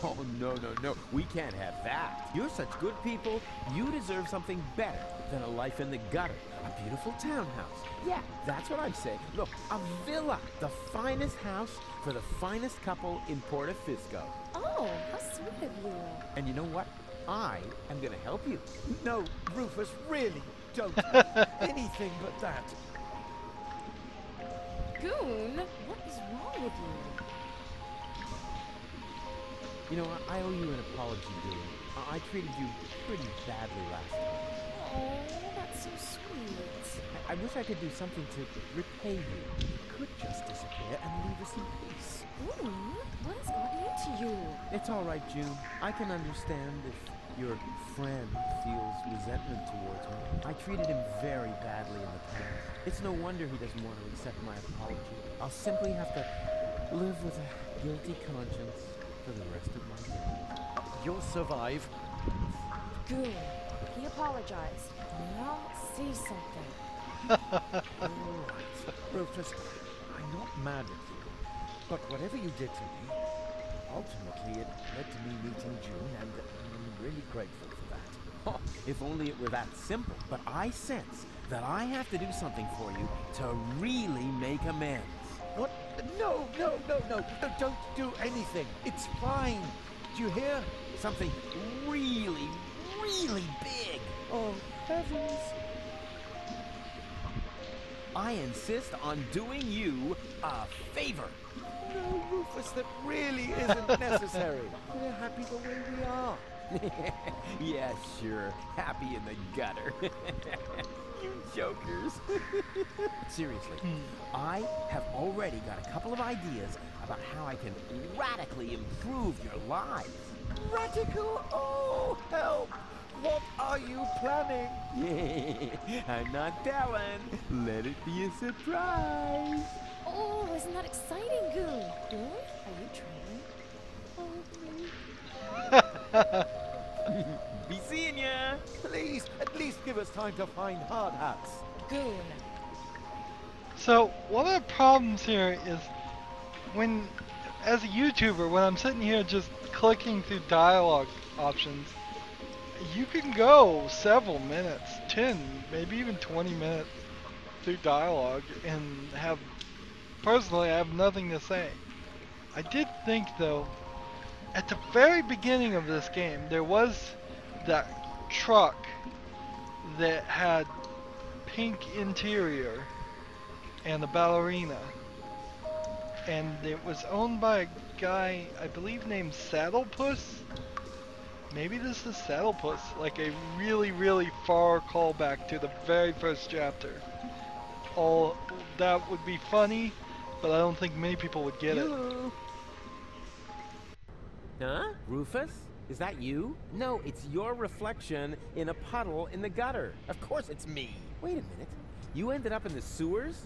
[SPEAKER 2] Oh, no. We can't have that. You're such good people. You deserve something better than a life in the gutter. A beautiful townhouse. Yeah, that's what I'm saying. Look, a villa. The finest house for the finest couple in Portofisco.
[SPEAKER 16] Oh, how sweet of you.
[SPEAKER 2] And you know what? I am going to help you.
[SPEAKER 15] No, Rufus, really don't. Anything but that.
[SPEAKER 16] Goon, what is wrong with you?
[SPEAKER 2] You know, I owe you an apology, Goon. I treated you pretty badly last time.
[SPEAKER 16] Oh, that's so sweet.
[SPEAKER 2] I wish I could do something to repay you. You could just disappear and leave us in peace.
[SPEAKER 16] Goon, what has gotten into you?
[SPEAKER 2] It's all right, June. I can understand if your friend feels resentment towards me. I treated him very badly in the past. It's no wonder he doesn't want to accept my apology. I'll simply have to live with a guilty conscience for the rest of my days.
[SPEAKER 15] You'll survive.
[SPEAKER 16] Goon, he apologized. Now say something.
[SPEAKER 15] All right. Rufus, I'm not mad at you. But whatever you did to me, ultimately it led to me meeting June, and I'm really grateful for that.
[SPEAKER 2] Oh, if only it were that simple. But I sense that I have to do something for you to really make amends.
[SPEAKER 15] What? No, don't do anything. It's fine. Do you hear?
[SPEAKER 2] Something really, really big.
[SPEAKER 15] Oh, heavens.
[SPEAKER 2] I insist on doing you a favor.
[SPEAKER 15] No, Rufus, that really isn't necessary. We're happy the way we are.
[SPEAKER 2] Yeah, sure. Happy in the gutter. You jokers. Seriously, I have already got a couple of ideas about how I can radically improve your lives.
[SPEAKER 15] Radical? Oh, help! What are you planning?
[SPEAKER 2] I'm not telling. Let it be a surprise.
[SPEAKER 16] Oh, isn't that exciting, Goon? Goon, are you training?
[SPEAKER 2] Be seeing ya.
[SPEAKER 15] Please, at least give us time to find hard hats.
[SPEAKER 16] Goon.
[SPEAKER 1] So, one of the problems here is when, as a YouTuber, when I'm sitting here just clicking through dialogue options, you can go several minutes, 10, maybe even 20 minutes through dialogue and have, personally, I have nothing to say. I did think, though, at the very beginning of this game, there was that truck that had pink interior and a ballerina, and it was owned by a guy, I believe, named Saddlepuss. Maybe this is Saddlepuss, like a really, really far callback to the very first chapter. All that would be funny, but I don't think many people would get it.
[SPEAKER 2] Huh? Rufus? Is that you? No, it's your reflection in a puddle in the gutter. Of course it's me. Wait a minute. You ended up in the sewers?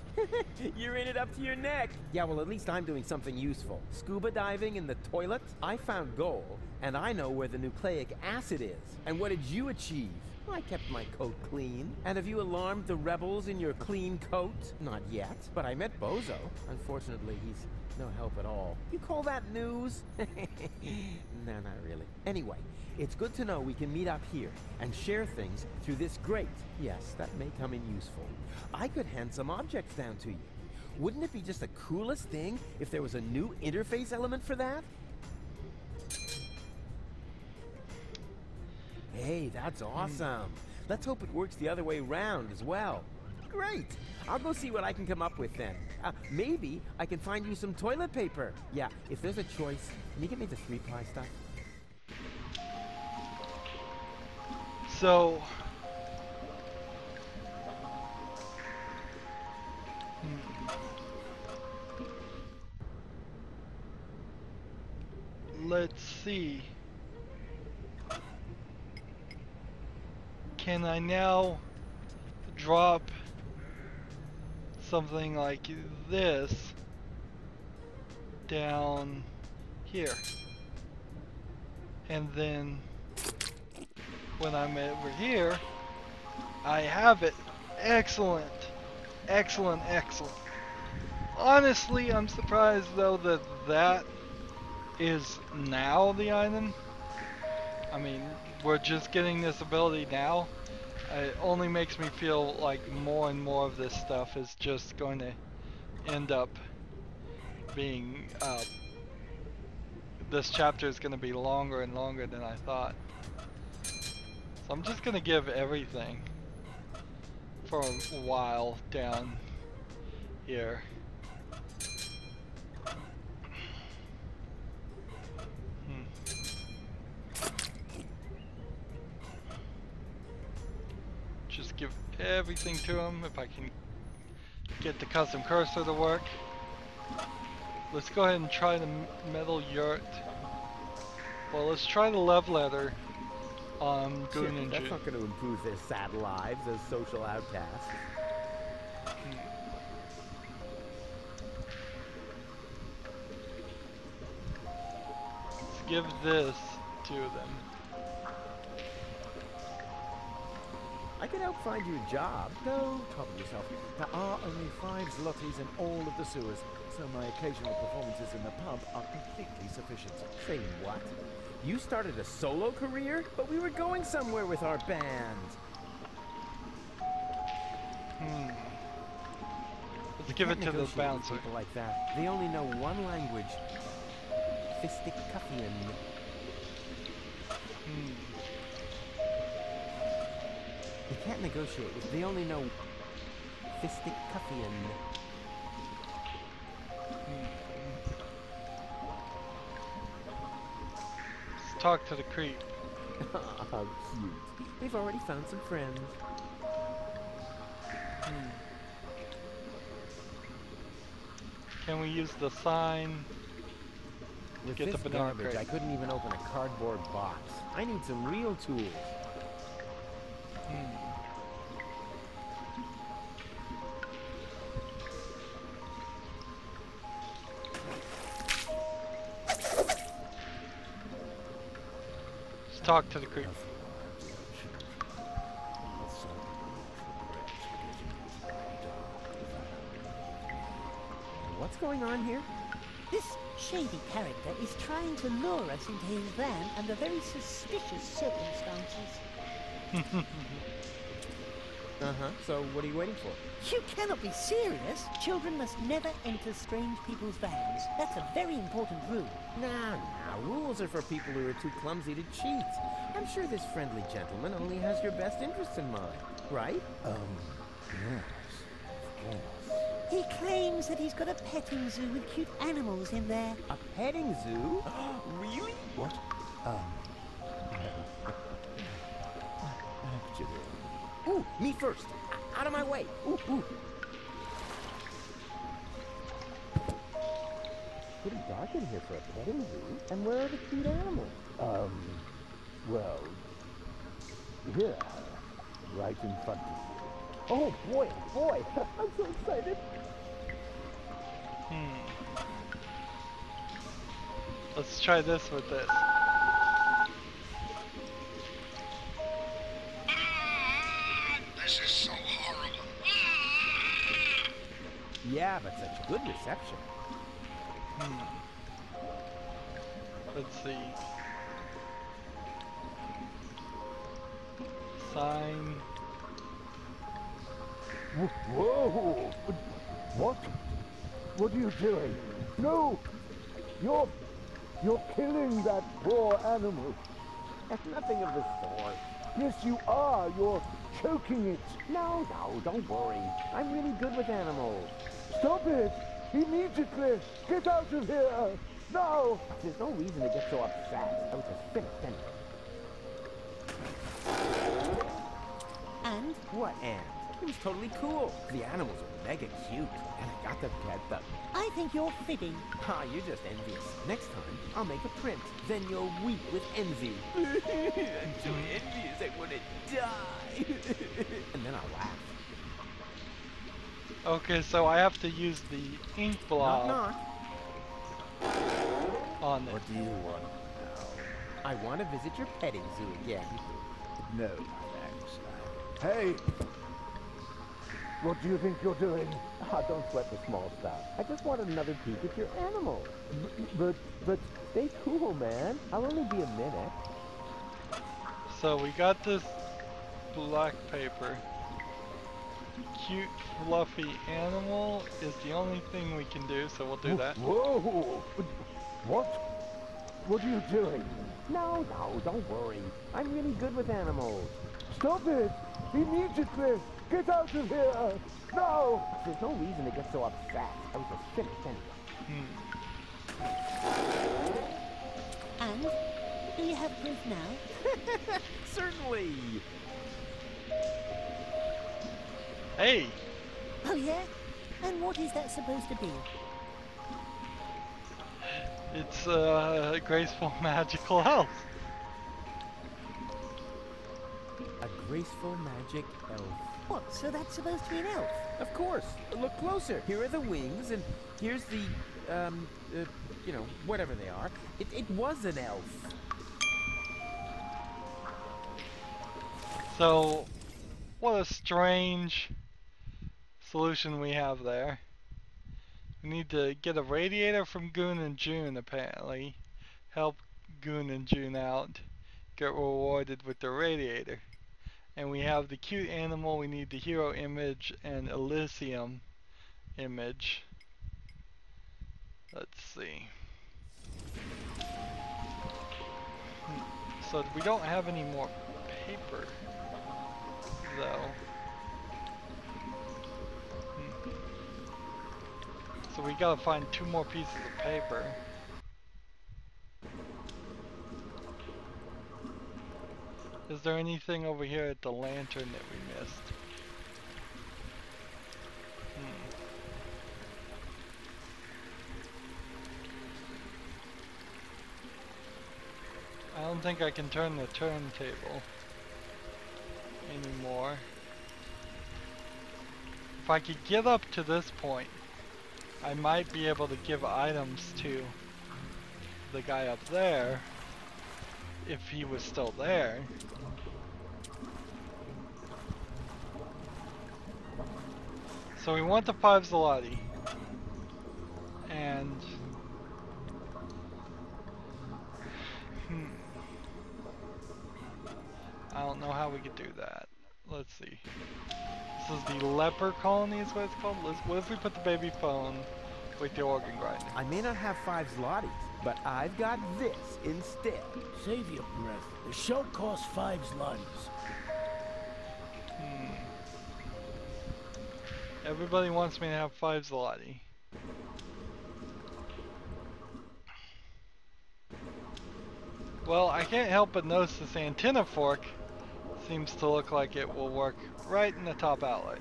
[SPEAKER 2] You're in it up to your neck. Yeah, well, at least I'm doing something useful. Scuba diving in the toilet? I found gold, and I know where the nucleic acid is. And what did you achieve? I kept my coat clean. And have you alarmed the rebels in your clean coat? Not yet, but I met Bozo. Unfortunately, he's no help at all. You call that news? No, not really. Anyway, it's good to know we can meet up here and share things through this grate. Yes, that may come in useful. I could hand some objects down to you. Wouldn't it be just the coolest thing if there was a new interface element for that? Hey, that's awesome. Let's hope it works the other way around as well. Great. I'll go see what I can come up with then. Maybe I can find you some toilet paper. Yeah, if there's a choice, can you get me the 3-ply stuff?
[SPEAKER 1] So... let's see. Can I now drop something like this down here? And then when I'm over here, I have it. Excellent. Excellent, excellent. Honestly, I'm surprised though that that is now the item. I mean, we're just getting this ability now. It only makes me feel like more and more of this stuff is just going to end up being, this chapter is going to be longer and longer than I thought. So I'm just going to give everything for a while down here. Just give everything to him if I can get the custom cursor to work. Let's go ahead and try the metal yurt. Well, let's try the love letter on Goon and
[SPEAKER 2] That's not going to improve their sad lives as social outcasts.
[SPEAKER 1] Let's give this to them.
[SPEAKER 2] I can help find you a job. Don't trouble yourself. There are only 5 zlotys in all of the sewers, so my occasional performances in the pub are completely sufficient. Say what? You started a solo career? But we were going somewhere with our band.
[SPEAKER 1] Let's give it to the bouncer.
[SPEAKER 2] People like that. They only know one language. Fistic-cuffian. They can't negotiate with. They only know Fistic-cuffian.
[SPEAKER 1] Let's talk to the creep.
[SPEAKER 2] How cute. They've already found some friends.
[SPEAKER 1] Can we use the sign?
[SPEAKER 2] With
[SPEAKER 1] Get
[SPEAKER 2] this
[SPEAKER 1] the banana
[SPEAKER 2] garbage,
[SPEAKER 1] crate.
[SPEAKER 2] I couldn't even open a cardboard box. I need some real tools.
[SPEAKER 1] Let's talk to the creep.
[SPEAKER 2] What's going on here?
[SPEAKER 11] This shady character is trying to lure us into his van under very suspicious circumstances.
[SPEAKER 2] So what are you waiting for?
[SPEAKER 11] You cannot be serious. Children must never enter strange people's vans. That's a very important rule.
[SPEAKER 2] Nah, rules are for people who are too clumsy to cheat. I'm sure this friendly gentleman only has your best interests in mind, right?
[SPEAKER 15] Yes, of course.
[SPEAKER 11] He claims that he's got a petting zoo with cute animals in there.
[SPEAKER 2] A petting zoo? Really?
[SPEAKER 15] What? Actually...
[SPEAKER 2] Ooh, me first. Out of my way. Ooh. pretty dark in here for a petting zoo. And where are the cute animals?
[SPEAKER 17] Well, here, right in front of you.
[SPEAKER 2] Oh boy, I'm so excited.
[SPEAKER 1] Let's try this with this.
[SPEAKER 6] This is so horrible.
[SPEAKER 2] Yeah, but such good reception.
[SPEAKER 1] Let's see. Sign.
[SPEAKER 17] Whoa! What? What are you doing? No! You're killing that poor animal.
[SPEAKER 2] Nothing of the sort.
[SPEAKER 17] Yes, you are. You're choking it.
[SPEAKER 2] No, don't worry. I'm really good with animals.
[SPEAKER 17] Stop it! Immediately! Get out of here! Now!
[SPEAKER 2] There's no reason to get so upset. I was just finished anyway.
[SPEAKER 11] And?
[SPEAKER 2] What and? It was totally cool. The animals were mega cute, and I got to pet them.
[SPEAKER 11] I think you're fibbing.
[SPEAKER 2] Ah, you're just envious. Next time, I'll make a print. Then you'll weep with envy. I'm so envious, I want to die. And then I'll laugh.
[SPEAKER 1] Okay, so I have to use the ink blob
[SPEAKER 2] Knock.
[SPEAKER 1] on it.
[SPEAKER 17] What do you want now?
[SPEAKER 2] I want to visit your petting zoo again.
[SPEAKER 17] No, thanks. Hey! What do you think you're doing?
[SPEAKER 2] Ah, don't sweat the small stuff. I just want another peek at your animals. But stay cool, man. I'll only be a minute.
[SPEAKER 1] So we got this black paper. Cute, fluffy animal is the only thing we can do, so we'll do that.
[SPEAKER 17] Whoa! What? What are you doing?
[SPEAKER 2] No, don't worry. I'm really good with animals.
[SPEAKER 17] Stop it! Immediately! Get out of here! Now!
[SPEAKER 2] There's no reason to get so upset. I was just finished anyway.
[SPEAKER 11] And? Do you have proof now?
[SPEAKER 2] Certainly!
[SPEAKER 1] Hey!
[SPEAKER 11] Oh yeah? And what is that supposed to be?
[SPEAKER 1] It's a graceful magical elf.
[SPEAKER 2] A graceful magic elf.
[SPEAKER 11] What, so that's supposed to be an elf?
[SPEAKER 2] Of course. Look closer. Here are the wings, and here's the, you know, whatever they are. It was an elf.
[SPEAKER 1] So, what a strange solution we have there. We need to get a radiator from Goon and June, apparently. Help Goon and June out. Get rewarded with the radiator. And we have the cute animal, we need the hero image and Elysium image. Let's see. So we don't have any more paper, though. So we gotta find 2 more pieces of paper. Is there anything over here at the lantern that we missed? I don't think I can turn the turntable anymore. If I could get up to this point, I might be able to give items to the guy up there if he was still there. So we want the 5 zloty, and I don't know how we could do that. Let's see. This is the leper colony is what it's called. What if we put the baby phone with the organ grinder?
[SPEAKER 2] I may not have 5 zlotys, but I've got this instead.
[SPEAKER 6] Save your breath. The show costs 5 zlotys.
[SPEAKER 1] Everybody wants me to have 5 zloty. Well, I can't help but notice this antenna fork seems to look like it will work right in the top outlet.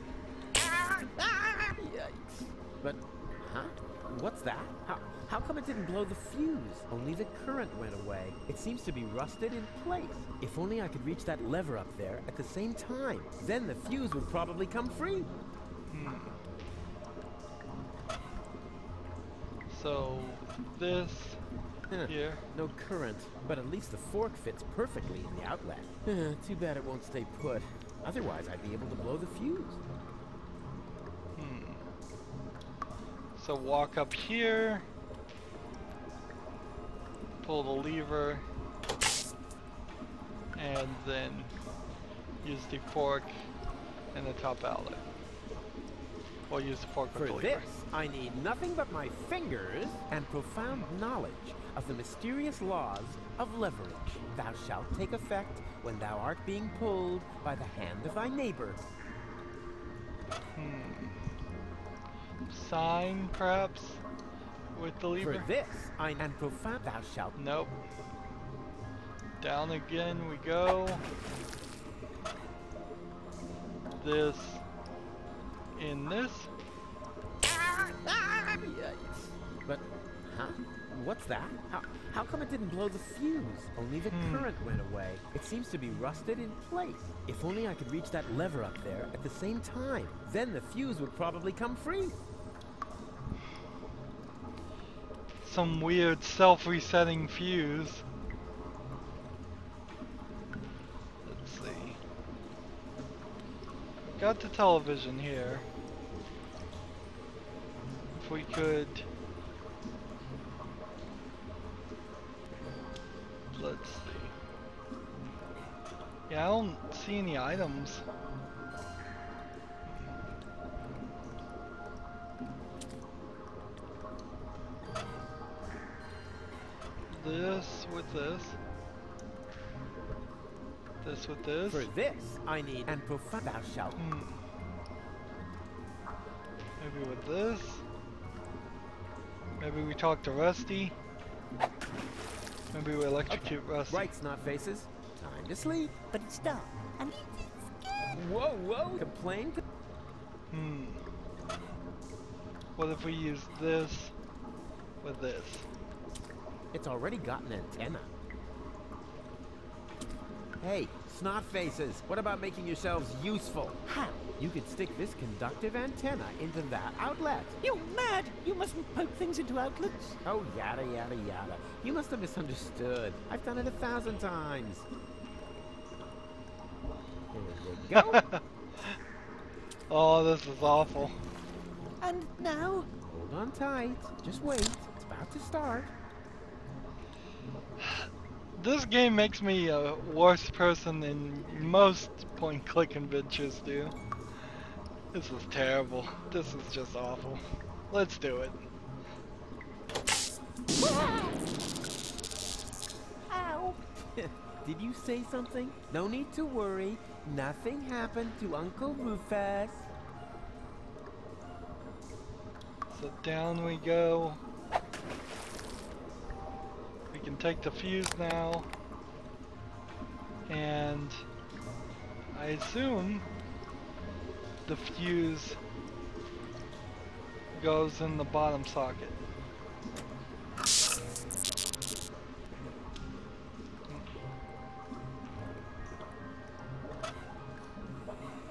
[SPEAKER 2] Yikes. But, huh? What's that? How come it didn't blow the fuse? Only the current went away. It seems to be rusted in place. If only I could reach that lever up there at the same time. Then the fuse would probably come free.
[SPEAKER 1] So, this here.
[SPEAKER 2] No current, but at least the fork fits perfectly in the outlet. Too bad it won't stay put. Otherwise, I'd be able to blow the fuse.
[SPEAKER 1] So walk up here, pull the lever, and then use the fork in the top outlet. Or use the fork with the
[SPEAKER 2] For
[SPEAKER 1] lever.
[SPEAKER 2] this, I need nothing but my fingers and profound knowledge of the mysterious laws of leverage. Thou shalt take effect when thou art being pulled by the hand of thy neighbor.
[SPEAKER 1] Sign, perhaps, with the lever.
[SPEAKER 2] For this, I and profound thou shalt.
[SPEAKER 1] Nope. Down again we go. This in this.
[SPEAKER 2] But, what's that? How come it didn't blow the fuse? Only the current went away. It seems to be rusted in place. If only I could reach that lever up there at the same time. Then the fuse would probably come free.
[SPEAKER 1] Some weird self-resetting fuse. Let's see. Got the television here. If we could... Let's see. Yeah, I don't see any items. This with this. This with this.
[SPEAKER 2] For this, I need and profound thou shalt.
[SPEAKER 1] Maybe with this. Maybe we talk to Rusty. Maybe we electrocute Rusty.
[SPEAKER 2] Right, snot faces. Time to sleep.
[SPEAKER 11] But it's dark. And
[SPEAKER 2] whoa, whoa. Complain.
[SPEAKER 1] What if we use this with this?
[SPEAKER 2] It's already got an antenna. Hey, snot faces, what about making yourselves useful?
[SPEAKER 11] How?
[SPEAKER 2] You could stick this conductive antenna into that outlet.
[SPEAKER 11] You're mad! You mustn't poke things into outlets.
[SPEAKER 2] Oh, yada, yada, yada. You must have misunderstood. I've done it 1,000 times. There we go.
[SPEAKER 1] Oh, this is awful.
[SPEAKER 11] And now?
[SPEAKER 2] Hold on tight. Just wait. It's about to start.
[SPEAKER 1] This game makes me a worse person than most point-click adventures do. This is terrible. This is just awful. Let's do it.
[SPEAKER 11] Ow!
[SPEAKER 2] Did you say something? No need to worry. Nothing happened to Uncle Rufus.
[SPEAKER 1] So down we go. We can take the fuse now. And I assume the fuse goes in the bottom socket.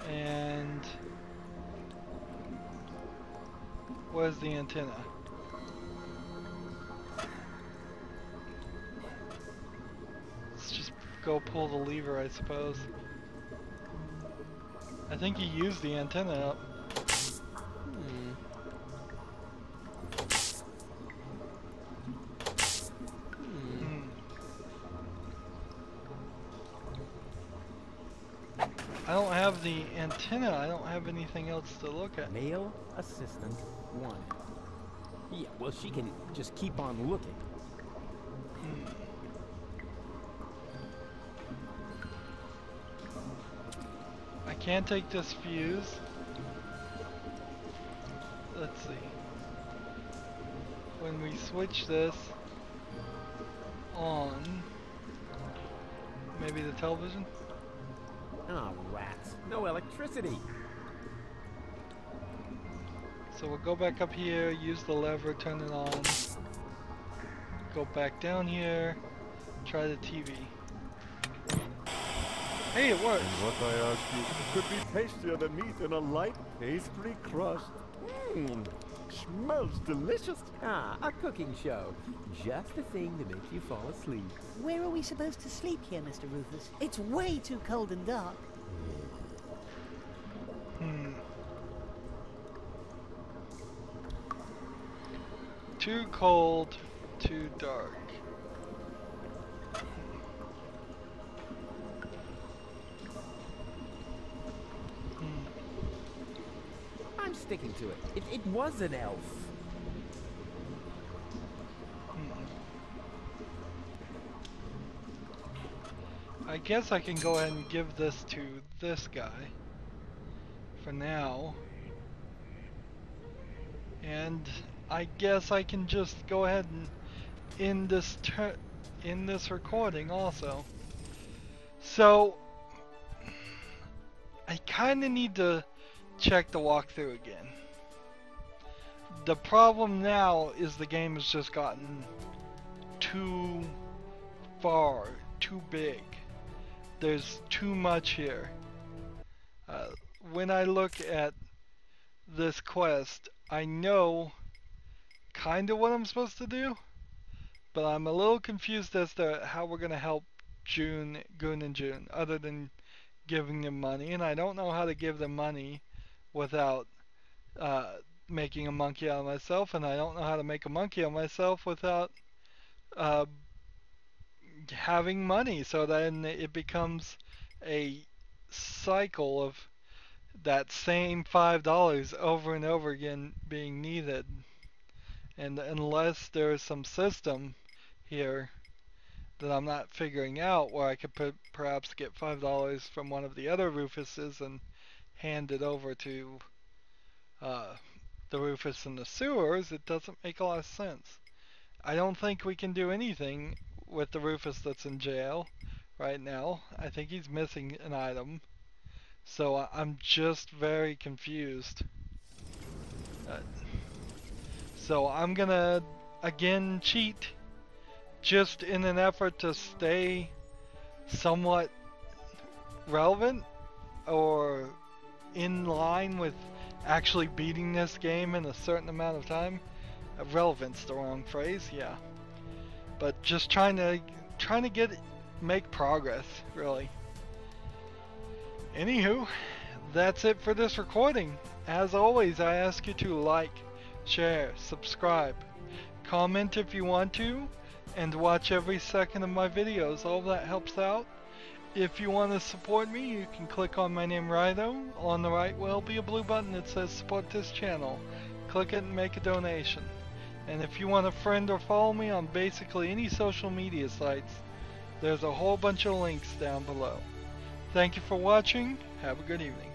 [SPEAKER 1] And where's the antenna? Let's just go pull the lever, I suppose. I think you used the antenna up. I don't have the antenna. I don't have anything else to look at.
[SPEAKER 2] Male assistant 1. Yeah, well, she can just keep on looking.
[SPEAKER 1] I can't take this fuse. Let's see. When we switch this on, maybe the television?
[SPEAKER 2] Oh, rats. No electricity.
[SPEAKER 1] So we'll go back up here, use the lever, turn it on. Go back down here, try the TV. Hey, it works!
[SPEAKER 18] And what I ask you could be tastier than meat in a light pastry crust. Smells delicious.
[SPEAKER 2] Ah, a cooking show. Just the thing to make you fall asleep.
[SPEAKER 11] Where are we supposed to sleep here, Mr. Rufus? It's way too cold and dark.
[SPEAKER 1] Too cold, too dark.
[SPEAKER 2] I'm sticking to it. It was an elf.
[SPEAKER 1] I guess I can go ahead and give this to this guy for now. And I guess I can just go ahead and end this recording also. So I kind of need to check the walkthrough again. The problem now is the game has just gotten too far, too big. There's too much here. When I look at this quest, I know kind of what I'm supposed to do, but I'm a little confused as to how we're going to help Goon and June, other than giving them money, and I don't know how to give them money without making a monkey out of myself, and I don't know how to make a monkey out of myself without having money, so then it becomes a cycle of that same $5 over and over again being needed. And unless there's some system here that I'm not figuring out where I could perhaps get $5 from one of the other Rufuses and hand it over to the Rufus in the sewers, it doesn't make a lot of sense. I don't think we can do anything with the Rufus that's in jail right now. I think he's missing an item. So I'm just very confused. So I'm gonna again cheat, just in an effort to stay somewhat relevant or in line with actually beating this game in a certain amount of time. Relevant's the wrong phrase, yeah. But just trying to make progress, really. Anywho, that's it for this recording. As always, I ask you to like, share, subscribe, comment if you want to, and watch every second of my videos. All that helps out. If you want to support me, you can click on my name, Rydo. On the right will be a blue button that says support this channel. Click it and make a donation. And if you want to friend or follow me on basically any social media sites, there's a whole bunch of links down below. Thank you for watching. Have a good evening.